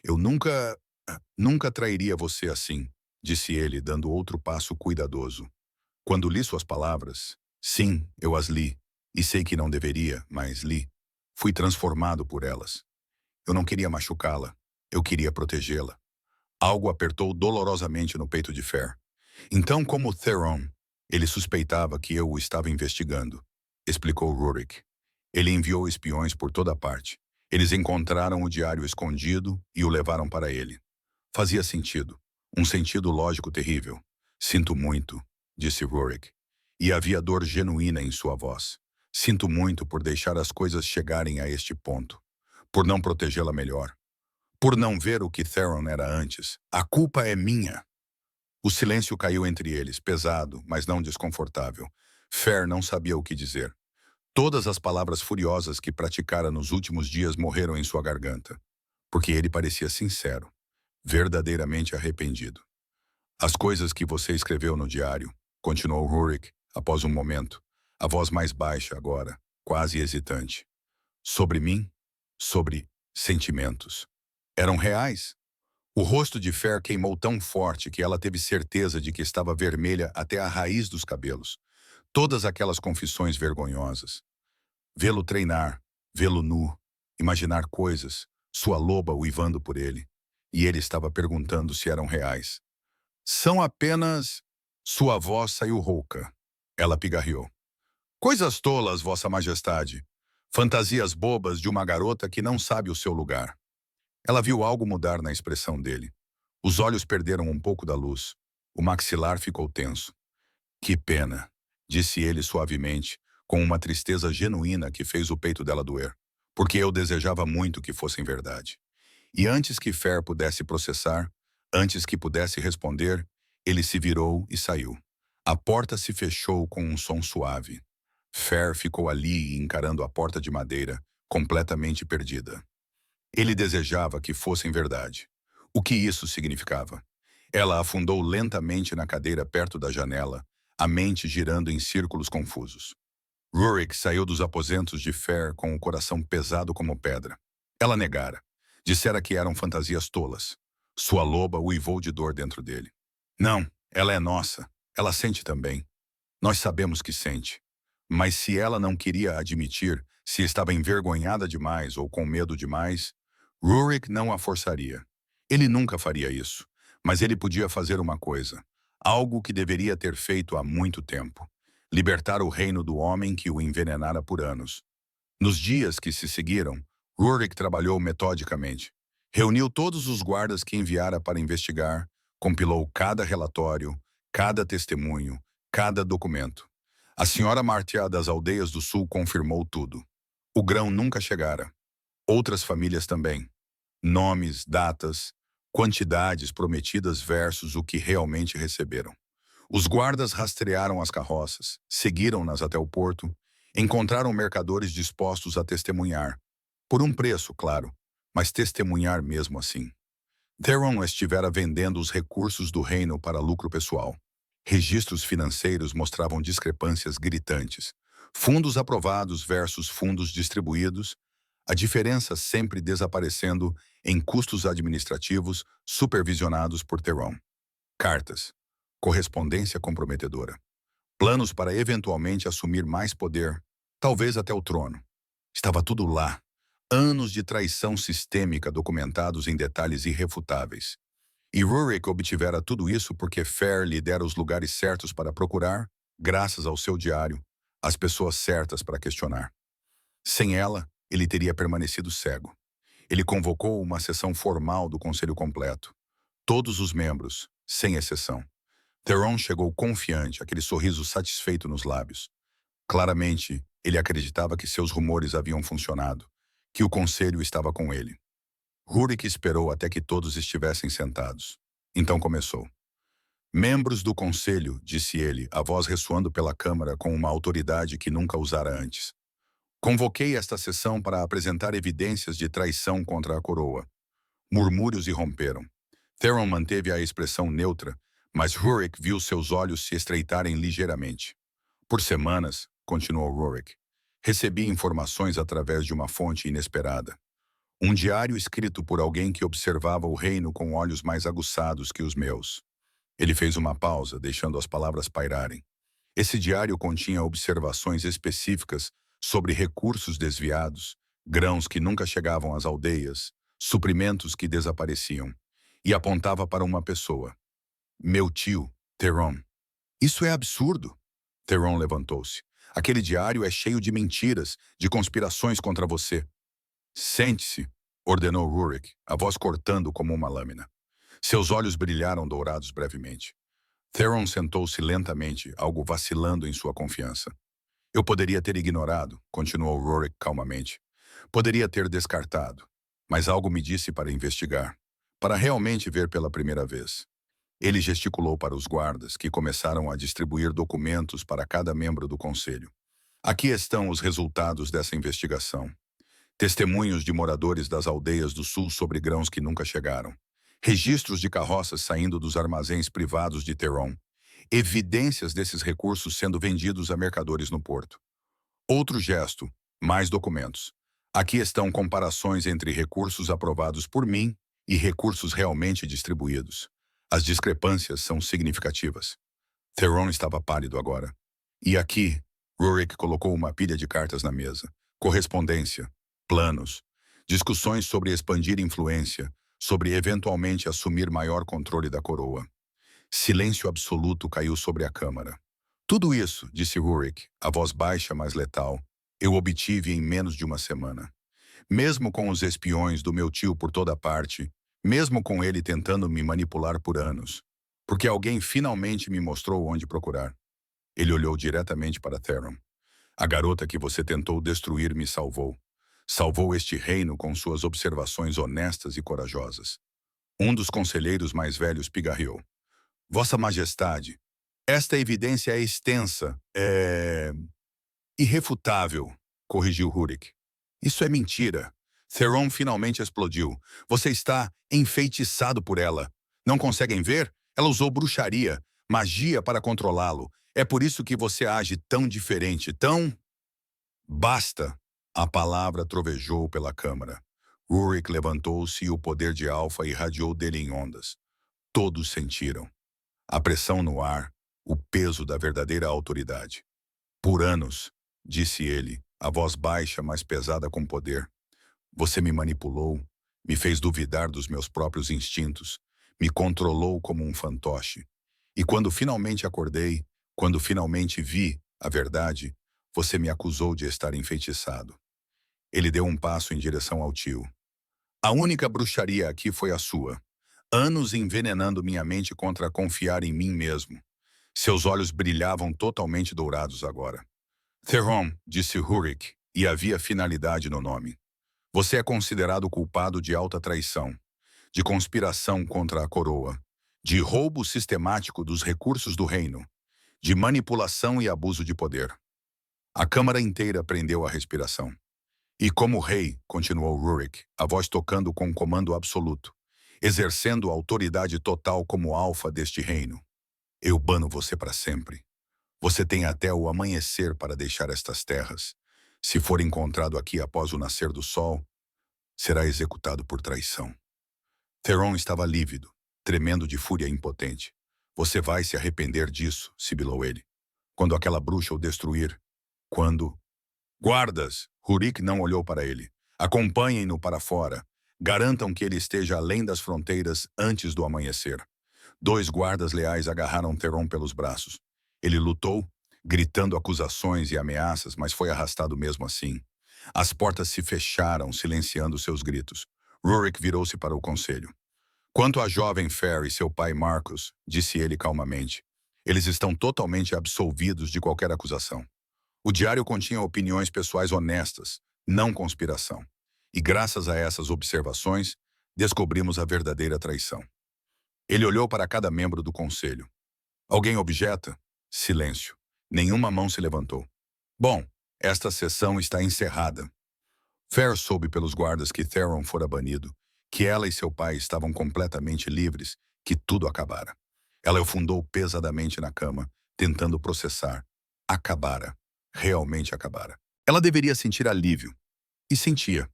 Eu nunca trairia você assim, disse ele, dando outro passo cuidadoso. Quando li suas palavras, sim, eu as li, e sei que não deveria, mas li. Fui transformado por elas. Eu não queria machucá-la, eu queria protegê-la. Algo apertou dolorosamente no peito de Fer. Então, como Theron, ele suspeitava que eu o estava investigando, explicou Rurik. Ele enviou espiões por toda parte. Eles encontraram o diário escondido e o levaram para ele. Fazia sentido. Um sentido lógico terrível. Sinto muito, disse Rurik. E havia dor genuína em sua voz. Sinto muito por deixar as coisas chegarem a este ponto. Por não protegê-la melhor. Por não ver o que Theron era antes. A culpa é minha. O silêncio caiu entre eles, pesado, mas não desconfortável. Fer não sabia o que dizer. Todas as palavras furiosas que praticara nos últimos dias morreram em sua garganta. Porque ele parecia sincero, verdadeiramente arrependido. As coisas que você escreveu no diário, continuou Rurik, após um momento, a voz mais baixa agora, quase hesitante. Sobre mim? Sobre sentimentos. Eram reais? O rosto de Fer queimou tão forte que ela teve certeza de que estava vermelha até a raiz dos cabelos. Todas aquelas confissões vergonhosas. Vê-lo treinar, vê-lo nu, imaginar coisas, sua loba uivando por ele. E ele estava perguntando se eram reais. São apenas... Sua voz saiu rouca. Ela pigarreou. Coisas tolas, Vossa Majestade. Fantasias bobas de uma garota que não sabe o seu lugar. Ela viu algo mudar na expressão dele. Os olhos perderam um pouco da luz. O maxilar ficou tenso. Que pena, disse ele suavemente, com uma tristeza genuína que fez o peito dela doer. Porque eu desejava muito que fossem verdade. E antes que Fer pudesse processar, antes que pudesse responder, ele se virou e saiu. A porta se fechou com um som suave. Fer ficou ali encarando a porta de madeira, completamente perdida. Ele desejava que fossem verdade. O que isso significava? Ela afundou lentamente na cadeira perto da janela, a mente girando em círculos confusos. Rurik saiu dos aposentos de Fer com o coração pesado como pedra. Ela negara. Dissera que eram fantasias tolas. Sua loba uivou de dor dentro dele. Não, ela é nossa. Ela sente também. Nós sabemos que sente. Mas se ela não queria admitir, se estava envergonhada demais ou com medo demais, Rurik não a forçaria. Ele nunca faria isso. Mas ele podia fazer uma coisa. Algo que deveria ter feito há muito tempo. Libertar o reino do homem que o envenenara por anos. Nos dias que se seguiram, Rurik trabalhou metodicamente. Reuniu todos os guardas que enviara para investigar, compilou cada relatório, cada testemunho, cada documento. A senhora Martia das Aldeias do Sul confirmou tudo. O grão nunca chegara. Outras famílias também. Nomes, datas, quantidades prometidas versus o que realmente receberam. Os guardas rastrearam as carroças, seguiram-nas até o porto, encontraram mercadores dispostos a testemunhar. Por um preço, claro, mas testemunhar mesmo assim. Theron estivera vendendo os recursos do reino para lucro pessoal. Registros financeiros mostravam discrepâncias gritantes. Fundos aprovados versus fundos distribuídos, a diferença sempre desaparecendo em custos administrativos supervisionados por Theron. Cartas. Correspondência comprometedora. Planos para eventualmente assumir mais poder, talvez até o trono. Estava tudo lá. Anos de traição sistêmica documentados em detalhes irrefutáveis. E Rurik obtivera tudo isso porque Fair lhe dera os lugares certos para procurar, graças ao seu diário, as pessoas certas para questionar. Sem ela, ele teria permanecido cego. Ele convocou uma sessão formal do Conselho completo. Todos os membros, sem exceção. Theron chegou confiante, aquele sorriso satisfeito nos lábios. Claramente, ele acreditava que seus rumores haviam funcionado, que o conselho estava com ele. Rurik esperou até que todos estivessem sentados. Então começou. Membros do conselho, disse ele, a voz ressoando pela câmara com uma autoridade que nunca usara antes. Convoquei esta sessão para apresentar evidências de traição contra a coroa. Murmúrios irromperam. Theron manteve a expressão neutra, mas Rurik viu seus olhos se estreitarem ligeiramente. Por semanas, continuou Rurik, recebi informações através de uma fonte inesperada. Um diário escrito por alguém que observava o reino com olhos mais aguçados que os meus. Ele fez uma pausa, deixando as palavras pairarem. Esse diário continha observações específicas sobre recursos desviados, grãos que nunca chegavam às aldeias, suprimentos que desapareciam, e apontava para uma pessoa. Meu tio, Theron. Isso é absurdo. Theron levantou-se. Aquele diário é cheio de mentiras, de conspirações contra você. Sente-se, ordenou Rurik, a voz cortando como uma lâmina. Seus olhos brilharam dourados brevemente. Theron sentou-se lentamente, algo vacilando em sua confiança. Eu poderia ter ignorado, continuou Rurik calmamente. Poderia ter descartado, mas algo me disse para investigar, para realmente ver pela primeira vez. Ele gesticulou para os guardas, que começaram a distribuir documentos para cada membro do conselho. Aqui estão os resultados dessa investigação. Testemunhos de moradores das aldeias do sul sobre grãos que nunca chegaram. Registros de carroças saindo dos armazéns privados de Theron. Evidências desses recursos sendo vendidos a mercadores no porto. Outro gesto, mais documentos. Aqui estão comparações entre recursos aprovados por mim e recursos realmente distribuídos. As discrepâncias são significativas. Theron estava pálido agora. E aqui, Rurik colocou uma pilha de cartas na mesa. Correspondência, planos, discussões sobre expandir influência, sobre eventualmente assumir maior controle da coroa. Silêncio absoluto caiu sobre a câmara. Tudo isso, disse Rurik, a voz baixa mas letal, eu obtive em menos de uma semana. Mesmo com os espiões do meu tio por toda parte, mesmo com ele tentando me manipular por anos, porque alguém finalmente me mostrou onde procurar. Ele olhou diretamente para Theron. A garota que você tentou destruir me salvou. Salvou este reino com suas observações honestas e corajosas. Um dos conselheiros mais velhos pigarreou. Vossa Majestade, esta evidência é extensa, irrefutável, corrigiu Rurik. Isso é mentira. Theron finalmente explodiu. Você está enfeitiçado por ela. Não conseguem ver? Ela usou bruxaria, magia para controlá-lo. É por isso que você age tão diferente, tão... Basta! A palavra trovejou pela câmara. Rurik levantou-se e o poder de Alfa irradiou dele em ondas. Todos sentiram. A pressão no ar, o peso da verdadeira autoridade. Por anos, disse ele, a voz baixa, mas pesada com poder. Você me manipulou, me fez duvidar dos meus próprios instintos, me controlou como um fantoche. E quando finalmente acordei, quando finalmente vi a verdade, você me acusou de estar enfeitiçado. Ele deu um passo em direção ao tio. A única bruxaria aqui foi a sua. Anos envenenando minha mente contra confiar em mim mesmo. Seus olhos brilhavam totalmente dourados agora. Theron, disse Rurik, e havia finalidade no nome. Você é considerado culpado de alta traição, de conspiração contra a coroa, de roubo sistemático dos recursos do reino, de manipulação e abuso de poder. A câmara inteira prendeu a respiração. E como rei, continuou Rurik, a voz tocando com comando absoluto, exercendo autoridade total como alfa deste reino. Eu bano você para sempre. Você tem até o amanhecer para deixar estas terras. Se for encontrado aqui após o nascer do sol, será executado por traição. Theron estava lívido, tremendo de fúria impotente. Você vai se arrepender disso, sibilou ele. Quando aquela bruxa o destruir. Quando... Guardas! Rurik não olhou para ele. Acompanhem-no para fora. Garantam que ele esteja além das fronteiras antes do amanhecer. 2 guardas leais agarraram Theron pelos braços. Ele lutou, gritando acusações e ameaças, mas foi arrastado mesmo assim. As portas se fecharam, silenciando seus gritos. Rurik virou-se para o conselho. Quanto à jovem Fair e seu pai Marcus, disse ele calmamente, eles estão totalmente absolvidos de qualquer acusação. O diário continha opiniões pessoais honestas, não conspiração. E graças a essas observações, descobrimos a verdadeira traição. Ele olhou para cada membro do conselho. Alguém objeta? Silêncio. Nenhuma mão se levantou. Bom, esta sessão está encerrada. Fair soube pelos guardas que Theron fora banido, que ela e seu pai estavam completamente livres, que tudo acabara. Ela afundou pesadamente na cama, tentando processar. Acabara. Realmente acabara. Ela deveria sentir alívio. E sentia.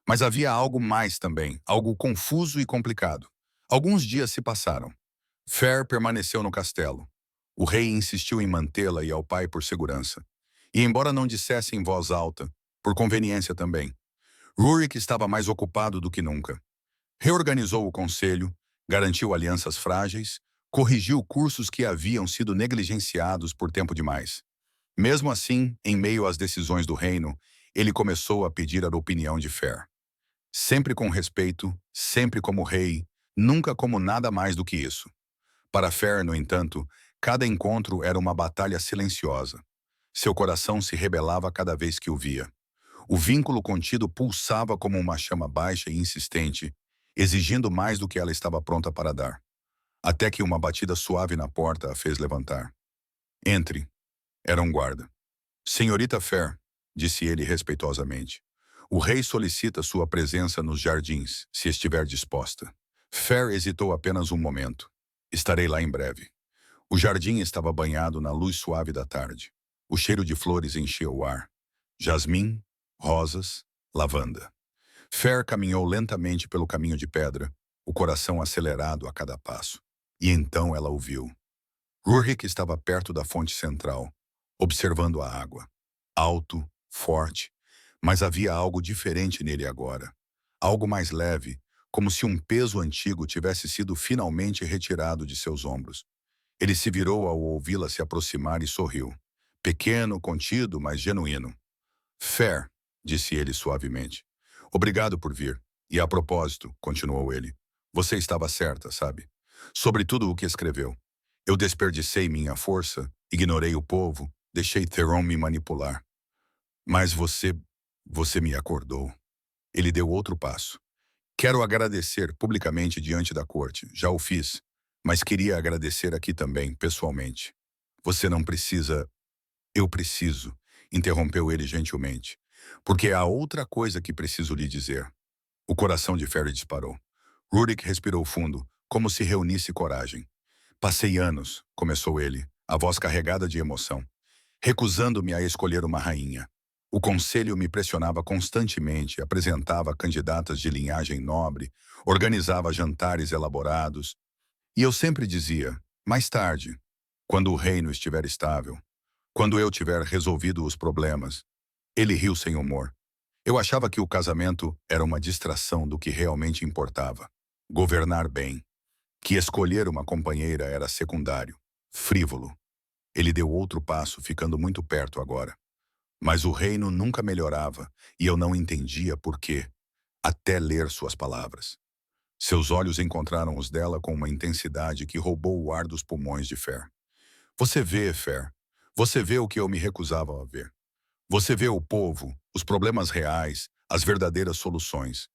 Mas havia algo mais também, algo confuso e complicado. Alguns dias se passaram. Fair permaneceu no castelo. O rei insistiu em mantê-la e ao pai por segurança. E embora não dissesse em voz alta, por conveniência também, Rurik estava mais ocupado do que nunca. Reorganizou o conselho, garantiu alianças frágeis, corrigiu cursos que haviam sido negligenciados por tempo demais. Mesmo assim, em meio às decisões do reino, ele começou a pedir a opinião de Fair. Sempre com respeito, sempre como rei, nunca como nada mais do que isso. Para Fair, no entanto, cada encontro era uma batalha silenciosa. Seu coração se rebelava cada vez que o via. O vínculo contido pulsava como uma chama baixa e insistente, exigindo mais do que ela estava pronta para dar. Até que uma batida suave na porta a fez levantar. Entre. Era um guarda. Senhorita Fair, disse ele respeitosamente. O rei solicita sua presença nos jardins, se estiver disposta. Fair hesitou apenas um momento. Estarei lá em breve. O jardim estava banhado na luz suave da tarde. O cheiro de flores enchia o ar. Jasmim, rosas, lavanda. Fair caminhou lentamente pelo caminho de pedra, o coração acelerado a cada passo. E então ela o viu. Rurik estava perto da fonte central, observando a água. Alto, forte, mas havia algo diferente nele agora. Algo mais leve, como se um peso antigo tivesse sido finalmente retirado de seus ombros. Ele se virou ao ouvi-la se aproximar e sorriu. Pequeno, contido, mas genuíno. Fair, disse ele suavemente. Obrigado por vir. E a propósito, continuou ele, você estava certa, sabe? Sobre tudo o que escreveu. Eu desperdicei minha força, ignorei o povo, deixei Theron me manipular. Mas você me acordou. Ele deu outro passo. Quero agradecer publicamente diante da corte. Já o fiz, mas queria agradecer aqui também, pessoalmente. Você não precisa... Eu preciso, interrompeu ele gentilmente. Porque há outra coisa que preciso lhe dizer. O coração de Fair disparou. Rurik respirou fundo, como se reunisse coragem. Passei anos, começou ele, a voz carregada de emoção, recusando-me a escolher uma rainha. O conselho me pressionava constantemente, apresentava candidatas de linhagem nobre, organizava jantares elaborados. E eu sempre dizia, mais tarde, quando o reino estiver estável, quando eu tiver resolvido os problemas. Ele riu sem humor. Eu achava que o casamento era uma distração do que realmente importava. Governar bem. Que escolher uma companheira era secundário. Frívolo. Ele deu outro passo, ficando muito perto agora. Mas o reino nunca melhorava, e eu não entendia por quê, até ler suas palavras. Seus olhos encontraram os dela com uma intensidade que roubou o ar dos pulmões de Fair. Você vê, Fair. Você vê o que eu me recusava a ver. Você vê o povo, os problemas reais, as verdadeiras soluções.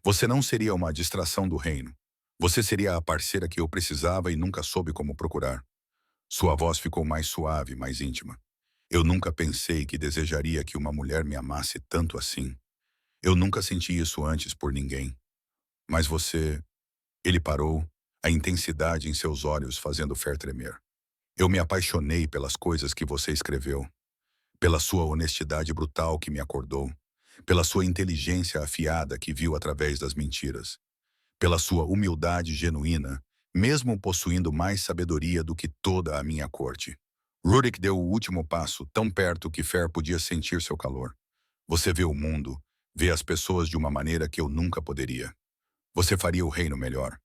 Você não seria uma distração do reino. Você seria a parceira que eu precisava e nunca soube como procurar. Sua voz ficou mais suave, mais íntima. Eu nunca pensei que desejaria que uma mulher me amasse tanto assim. Eu nunca senti isso antes por ninguém. Mas você... Ele parou, a intensidade em seus olhos fazendo Fer tremer. Eu me apaixonei pelas coisas que você escreveu, pela sua honestidade brutal que me acordou, pela sua inteligência afiada que viu através das mentiras, pela sua humildade genuína, mesmo possuindo mais sabedoria do que toda a minha corte. Rurik deu o último passo, tão perto que Fer podia sentir seu calor. Você vê o mundo, vê as pessoas de uma maneira que eu nunca poderia. Você faria o reino melhor.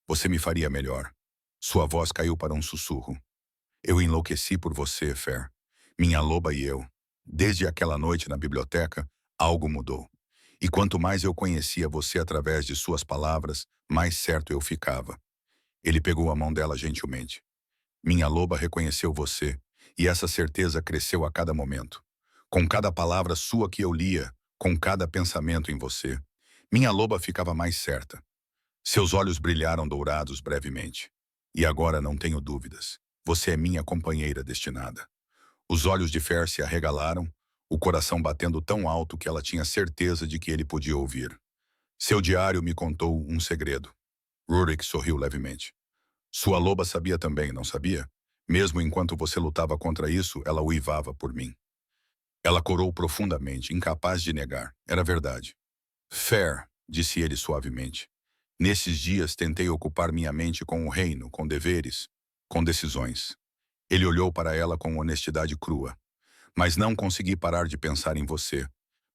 Você me faria melhor. Sua voz caiu para um sussurro. Eu enlouqueci por você, Fer. Minha loba e eu. Desde aquela noite na biblioteca, algo mudou. E quanto mais eu conhecia você através de suas palavras, mais certo eu ficava. Ele pegou a mão dela gentilmente. Minha loba reconheceu você, e essa certeza cresceu a cada momento. Com cada palavra sua que eu lia, com cada pensamento em você, minha loba ficava mais certa. Seus olhos brilharam dourados brevemente. E agora não tenho dúvidas. Você é minha companheira destinada. Os olhos de Fer se arregalaram, o coração batendo tão alto que ela tinha certeza de que ele podia ouvir. Seu diário me contou um segredo. Rurik sorriu levemente. Sua loba sabia também, não sabia? Mesmo enquanto você lutava contra isso, ela uivava por mim. Ela corou profundamente, incapaz de negar. Era verdade. Fer, disse ele suavemente. Nesses dias tentei ocupar minha mente com o reino, com deveres, com decisões. Ele olhou para ela com honestidade crua. Mas não consegui parar de pensar em você.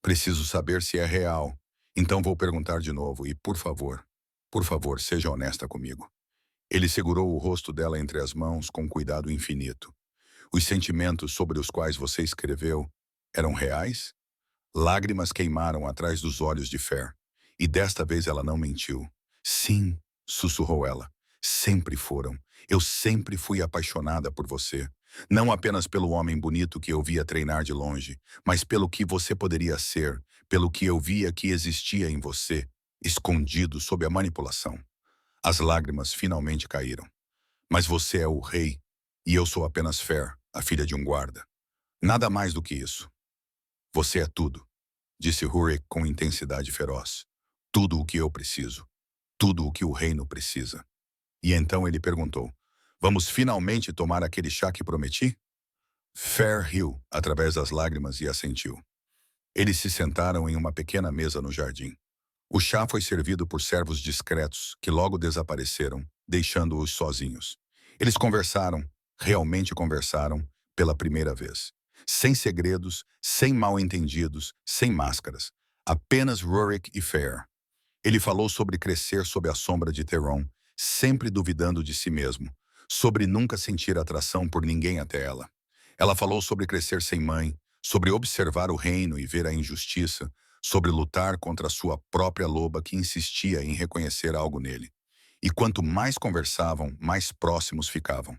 Preciso saber se é real. Então vou perguntar de novo e, por favor, seja honesta comigo. Ele segurou o rosto dela entre as mãos com cuidado infinito. Os sentimentos sobre os quais você escreveu eram reais? Lágrimas queimaram atrás dos olhos de Fer. E desta vez ela não mentiu. Sim, sussurrou ela. Sempre foram. Eu sempre fui apaixonada por você. Não apenas pelo homem bonito que eu via treinar de longe, mas pelo que você poderia ser, pelo que eu via que existia em você, escondido sob a manipulação. As lágrimas finalmente caíram. Mas você é o rei, e eu sou apenas Fer, a filha de um guarda. Nada mais do que isso. Você é tudo, disse Rurik com intensidade feroz. Tudo o que eu preciso. Tudo o que o reino precisa. E então ele perguntou, vamos finalmente tomar aquele chá que prometi? Fer riu, através das lágrimas, e assentiu. Eles se sentaram em uma pequena mesa no jardim. O chá foi servido por servos discretos, que logo desapareceram, deixando-os sozinhos. Eles conversaram, realmente conversaram, pela primeira vez. Sem segredos, sem mal-entendidos, sem máscaras. Apenas Rurik e Fer. Ele falou sobre crescer sob a sombra de Theron, sempre duvidando de si mesmo, sobre nunca sentir atração por ninguém até ela. Ela falou sobre crescer sem mãe, sobre observar o reino e ver a injustiça, sobre lutar contra sua própria loba que insistia em reconhecer algo nele. E quanto mais conversavam, mais próximos ficavam.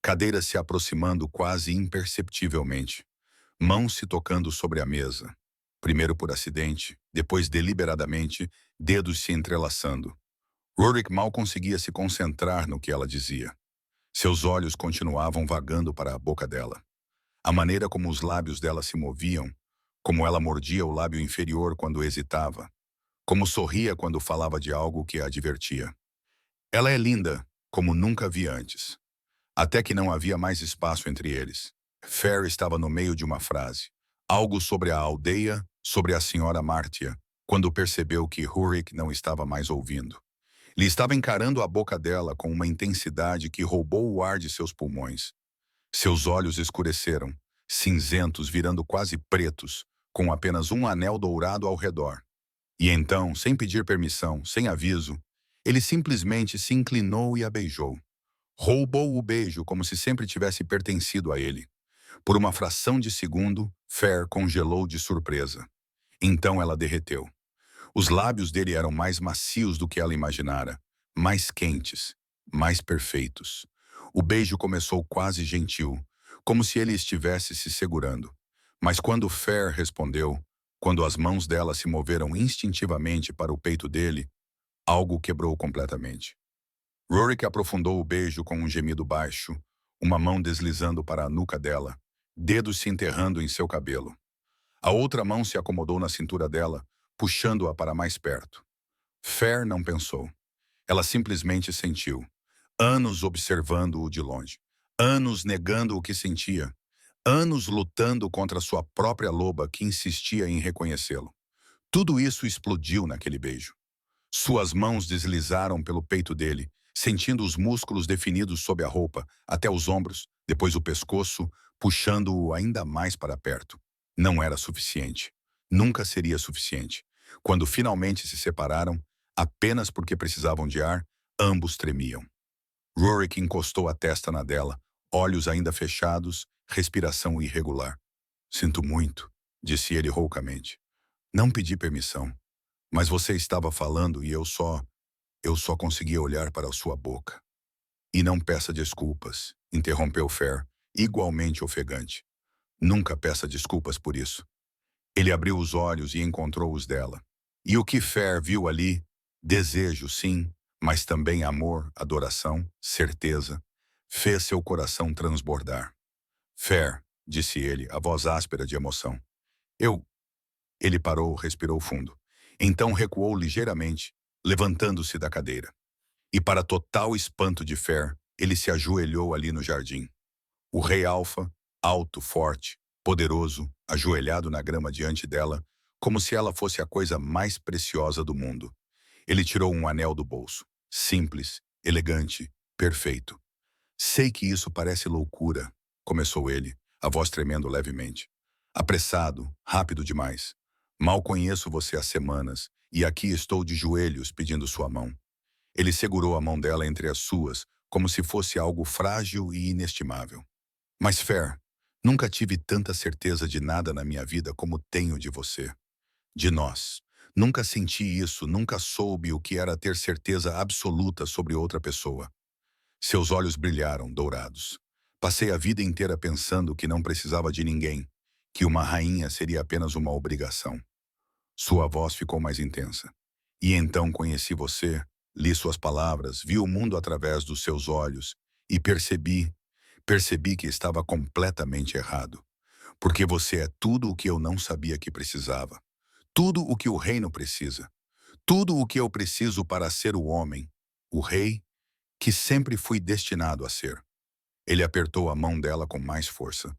Cadeiras se aproximando quase imperceptivelmente. Mãos se tocando sobre a mesa. Primeiro por acidente, depois deliberadamente, dedos se entrelaçando. Rurik mal conseguia se concentrar no que ela dizia. Seus olhos continuavam vagando para a boca dela. A maneira como os lábios dela se moviam, como ela mordia o lábio inferior quando hesitava, como sorria quando falava de algo que a divertia. Ela é linda, como nunca vi antes. Até que não havia mais espaço entre eles. Fer estava no meio de uma frase. Algo sobre a aldeia, sobre a senhora Martia, quando percebeu que Rurik não estava mais ouvindo. Ele estava encarando a boca dela com uma intensidade que roubou o ar de seus pulmões. Seus olhos escureceram, cinzentos virando quase pretos, com apenas um anel dourado ao redor. E então, sem pedir permissão, sem aviso, ele simplesmente se inclinou e a beijou. Roubou o beijo como se sempre tivesse pertencido a ele. Por uma fração de segundo, Fer congelou de surpresa. Então ela derreteu. Os lábios dele eram mais macios do que ela imaginara, mais quentes, mais perfeitos. O beijo começou quase gentil, como se ele estivesse se segurando. Mas quando Fer respondeu, Quando as mãos dela se moveram instintivamente para o peito dele, algo quebrou completamente. Rurik aprofundou o beijo com um gemido baixo, uma mão deslizando para a nuca dela, dedos se enterrando em seu cabelo. A outra mão se acomodou na cintura dela, puxando-a para mais perto. Fer não pensou. Ela simplesmente sentiu. Anos observando-o de longe. Anos negando o que sentia. Anos lutando contra sua própria loba que insistia em reconhecê-lo. Tudo isso explodiu naquele beijo. Suas mãos deslizaram pelo peito dele, sentindo os músculos definidos sob a roupa, até os ombros, depois o pescoço, puxando-o ainda mais para perto. Não era suficiente. Nunca seria suficiente. Quando finalmente se separaram, apenas porque precisavam de ar, ambos tremiam. Rurik encostou a testa na dela, olhos ainda fechados, respiração irregular. Sinto muito, disse ele roucamente. Não pedi permissão. Mas você estava falando e eu só conseguia olhar para a sua boca. E não peça desculpas, interrompeu Fer, igualmente ofegante. Nunca peça desculpas por isso. Ele abriu os olhos e encontrou os dela. E o que Fer viu ali? Desejo, sim, mas também amor, adoração, certeza. Fez seu coração transbordar. Fer, disse ele, a voz áspera de emoção. Eu... Ele parou, respirou fundo. Então recuou ligeiramente, levantando-se da cadeira. E para total espanto de Fer, ele se ajoelhou ali no jardim. O rei Alfa, alto, forte, poderoso, ajoelhado na grama diante dela, como se ela fosse a coisa mais preciosa do mundo. Ele tirou um anel do bolso. Simples, elegante, perfeito. Sei que isso parece loucura, começou ele, a voz tremendo levemente. Apressado, rápido demais. Mal conheço você há semanas, e aqui estou de joelhos pedindo sua mão. Ele segurou a mão dela entre as suas, como se fosse algo frágil e inestimável. Mas, Fer, nunca tive tanta certeza de nada na minha vida como tenho de você. De nós. Nunca senti isso, nunca soube o que era ter certeza absoluta sobre outra pessoa. Seus olhos brilharam, dourados. Passei a vida inteira pensando que não precisava de ninguém, que uma rainha seria apenas uma obrigação. Sua voz ficou mais intensa. E então conheci você, li suas palavras, vi o mundo através dos seus olhos e percebi que estava completamente errado. Porque você é tudo o que eu não sabia que precisava. Tudo o que o reino precisa. Tudo o que eu preciso para ser o homem, o rei, que sempre fui destinado a ser. Ele apertou a mão dela com mais força.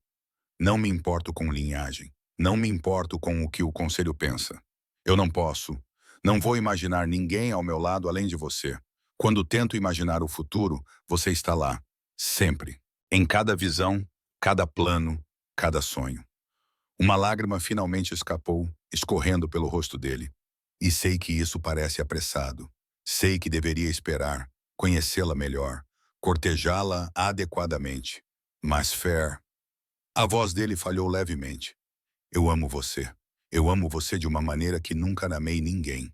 Não me importo com linhagem. Não me importo com o que o conselho pensa. Eu não vou imaginar ninguém ao meu lado além de você. Quando tento imaginar o futuro, você está lá, sempre. Em cada visão, cada plano, cada sonho. Uma lágrima finalmente escapou, escorrendo pelo rosto dele. E sei que isso parece apressado. Sei que deveria esperar, conhecê-la melhor, cortejá-la adequadamente. Mas, Fer, a voz dele falhou levemente. Eu amo você. Eu amo você de uma maneira que nunca amei ninguém.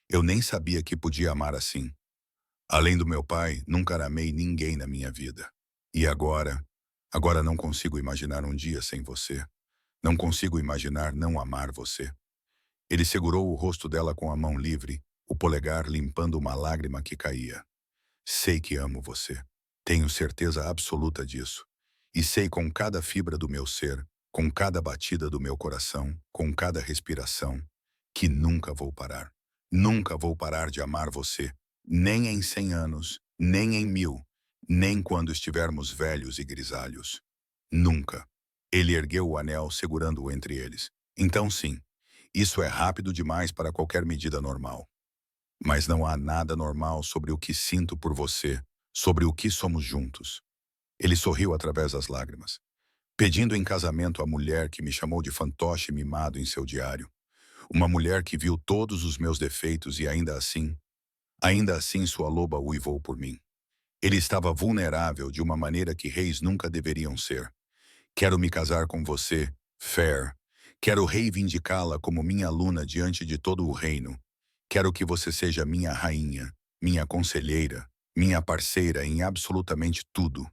Eu nem sabia que podia amar assim. Além do meu pai, nunca amei ninguém na minha vida. E agora não consigo imaginar um dia sem você. Não consigo imaginar não amar você. Ele segurou o rosto dela com a mão livre, o polegar limpando uma lágrima que caía. Sei que amo você. Tenho certeza absoluta disso. E sei com cada fibra do meu ser, com cada batida do meu coração, com cada respiração, que nunca vou parar. Nunca vou parar de amar você, nem em 100 anos, nem em 1000, nem quando estivermos velhos e grisalhos. Nunca. Ele ergueu o anel segurando-o entre eles. Então sim, isso é rápido demais para qualquer medida normal. Mas não há nada normal sobre o que sinto por você, sobre o que somos juntos. Ele sorriu através das lágrimas. Pedindo em casamento a mulher que me chamou de fantoche mimado em seu diário. Uma mulher que viu todos os meus defeitos e ainda assim sua loba uivou por mim. Ele estava vulnerável de uma maneira que reis nunca deveriam ser. Quero me casar com você, Fer. Quero reivindicá-la como minha aluna diante de todo o reino. Quero que você seja minha rainha, minha conselheira, minha parceira em absolutamente tudo.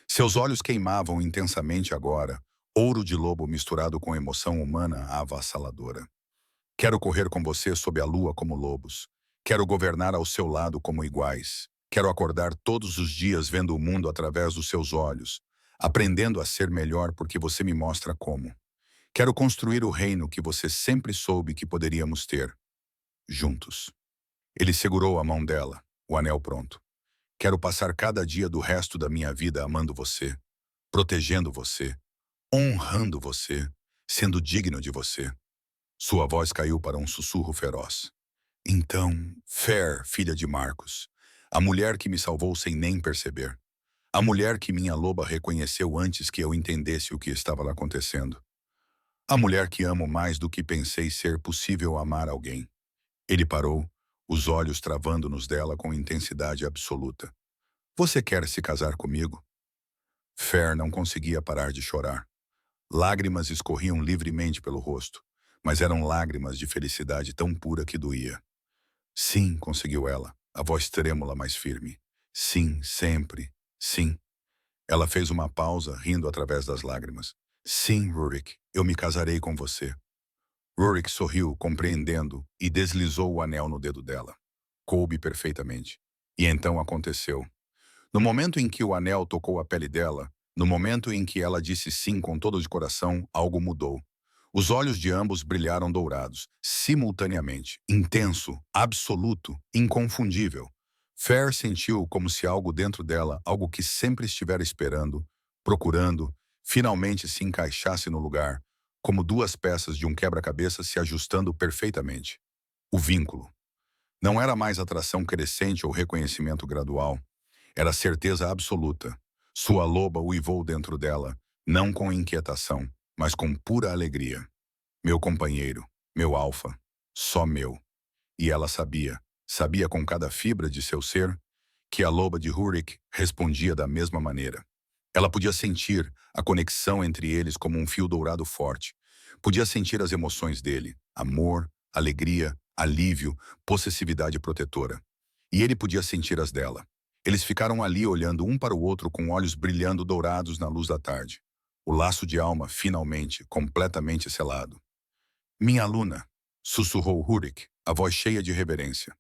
Seus olhos queimavam intensamente agora, ouro de lobo misturado com emoção humana avassaladora. Quero correr com você sob a lua como lobos. Quero governar ao seu lado como iguais. Quero acordar todos os dias vendo o mundo através dos seus olhos, aprendendo a ser melhor porque você me mostra como. Quero construir o reino que você sempre soube que poderíamos ter, juntos. Ele segurou a mão dela, o anel pronto. Quero passar cada dia do resto da minha vida amando você, protegendo você, honrando você, sendo digno de você. Sua voz caiu para um sussurro feroz. Então, Fer, filha de Marcos, a mulher que me salvou sem nem perceber, a mulher que minha loba reconheceu antes que eu entendesse o que estava acontecendo, a mulher que amo mais do que pensei ser possível amar alguém. Ele parou, os olhos travando nos dela com intensidade absoluta. Você quer se casar comigo? Fer não conseguia parar de chorar. Lágrimas escorriam livremente pelo rosto, mas eram lágrimas de felicidade tão pura que doía. Sim, conseguiu ela, a voz trêmula mais firme. Sim, sempre. Sim. Ela fez uma pausa, rindo através das lágrimas. Sim, Rurik, eu me casarei com você. Rurik sorriu, compreendendo, e deslizou o anel no dedo dela. Coube perfeitamente. E então aconteceu. No momento em que o anel tocou a pele dela, no momento em que ela disse sim com todo o coração, algo mudou. Os olhos de ambos brilharam dourados, simultaneamente, intenso, absoluto, inconfundível. Fer sentiu como se algo dentro dela, algo que sempre estivera esperando, procurando, finalmente se encaixasse no lugar, como duas peças de um quebra-cabeça se ajustando perfeitamente. O vínculo. Não era mais atração crescente ou reconhecimento gradual. Era certeza absoluta. Sua loba uivou dentro dela, não com inquietação, mas com pura alegria. Meu companheiro, meu alfa, só meu. E ela sabia com cada fibra de seu ser, que a loba de Rurik respondia da mesma maneira. Ela podia sentir a conexão entre eles como um fio dourado forte. Podia sentir as emoções dele, amor, alegria, alívio, possessividade protetora. E ele podia sentir as dela. Eles ficaram ali olhando um para o outro com olhos brilhando dourados na luz da tarde. O laço de alma, finalmente, completamente selado. Minha aluna, sussurrou Rurik, a voz cheia de reverência.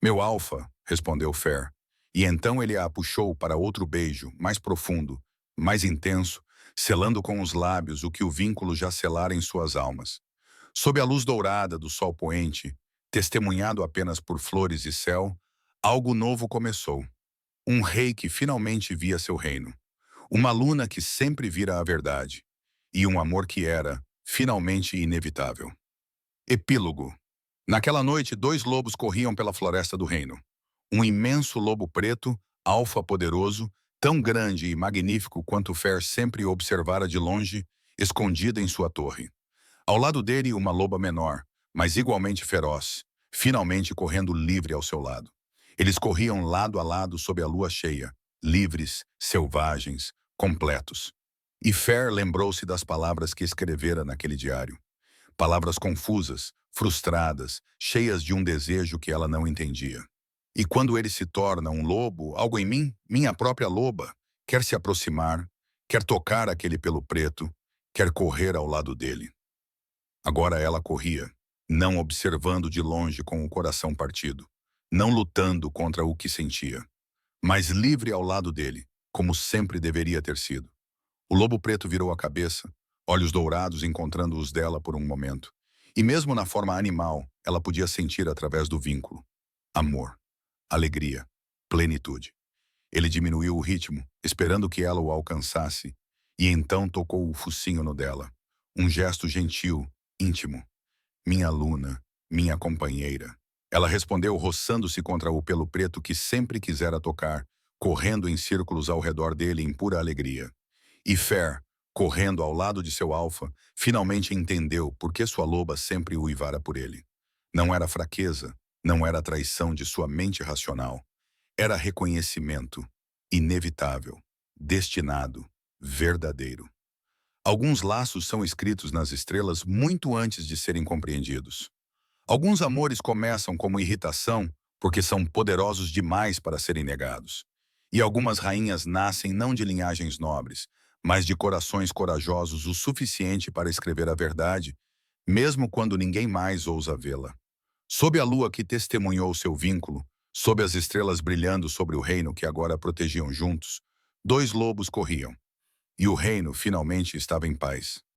Meu alfa, respondeu Fer. E então ele a puxou para outro beijo, mais profundo, mais intenso, selando com os lábios o que o vínculo já selara em suas almas. Sob a luz dourada do sol poente, testemunhado apenas por flores e céu, algo novo começou. Um rei que finalmente via seu reino. Uma luna que sempre vira a verdade. E um amor que era, finalmente, inevitável. Epílogo. Naquela noite, dois lobos corriam pela floresta do reino. Um imenso lobo preto, alfa poderoso, tão grande e magnífico quanto Fer sempre o observara de longe, escondida em sua torre. Ao lado dele, uma loba menor, mas igualmente feroz, finalmente correndo livre ao seu lado. Eles corriam lado a lado sob a lua cheia, livres, selvagens, completos. E Fer lembrou-se das palavras que escrevera naquele diário. Palavras confusas, frustradas, cheias de um desejo que ela não entendia. E quando ele se torna um lobo, algo em mim, minha própria loba, quer se aproximar, quer tocar aquele pelo preto, quer correr ao lado dele. Agora ela corria, não observando de longe com o coração partido, não lutando contra o que sentia, mas livre ao lado dele, como sempre deveria ter sido. O lobo preto virou a cabeça, olhos dourados encontrando os dela por um momento. E mesmo na forma animal, ela podia sentir através do vínculo. Amor, alegria, plenitude. Ele diminuiu o ritmo, esperando que ela o alcançasse, e então tocou o focinho no dela. Um gesto gentil, íntimo. Minha aluna, minha companheira. Ela respondeu roçando-se contra o pelo preto que sempre quisera tocar, correndo em círculos ao redor dele em pura alegria. E Fer, correndo ao lado de seu alfa, finalmente entendeu por que sua loba sempre uivara por ele. Não era fraqueza, não era traição de sua mente racional. Era reconhecimento, inevitável, destinado, verdadeiro. Alguns laços são escritos nas estrelas muito antes de serem compreendidos. Alguns amores começam como irritação porque são poderosos demais para serem negados. E algumas rainhas nascem não de linhagens nobres, mas de corações corajosos o suficiente para escrever a verdade, mesmo quando ninguém mais ousa vê-la. Sob a lua que testemunhou seu vínculo, sob as estrelas brilhando sobre o reino que agora protegiam juntos, dois lobos corriam, e o reino finalmente estava em paz.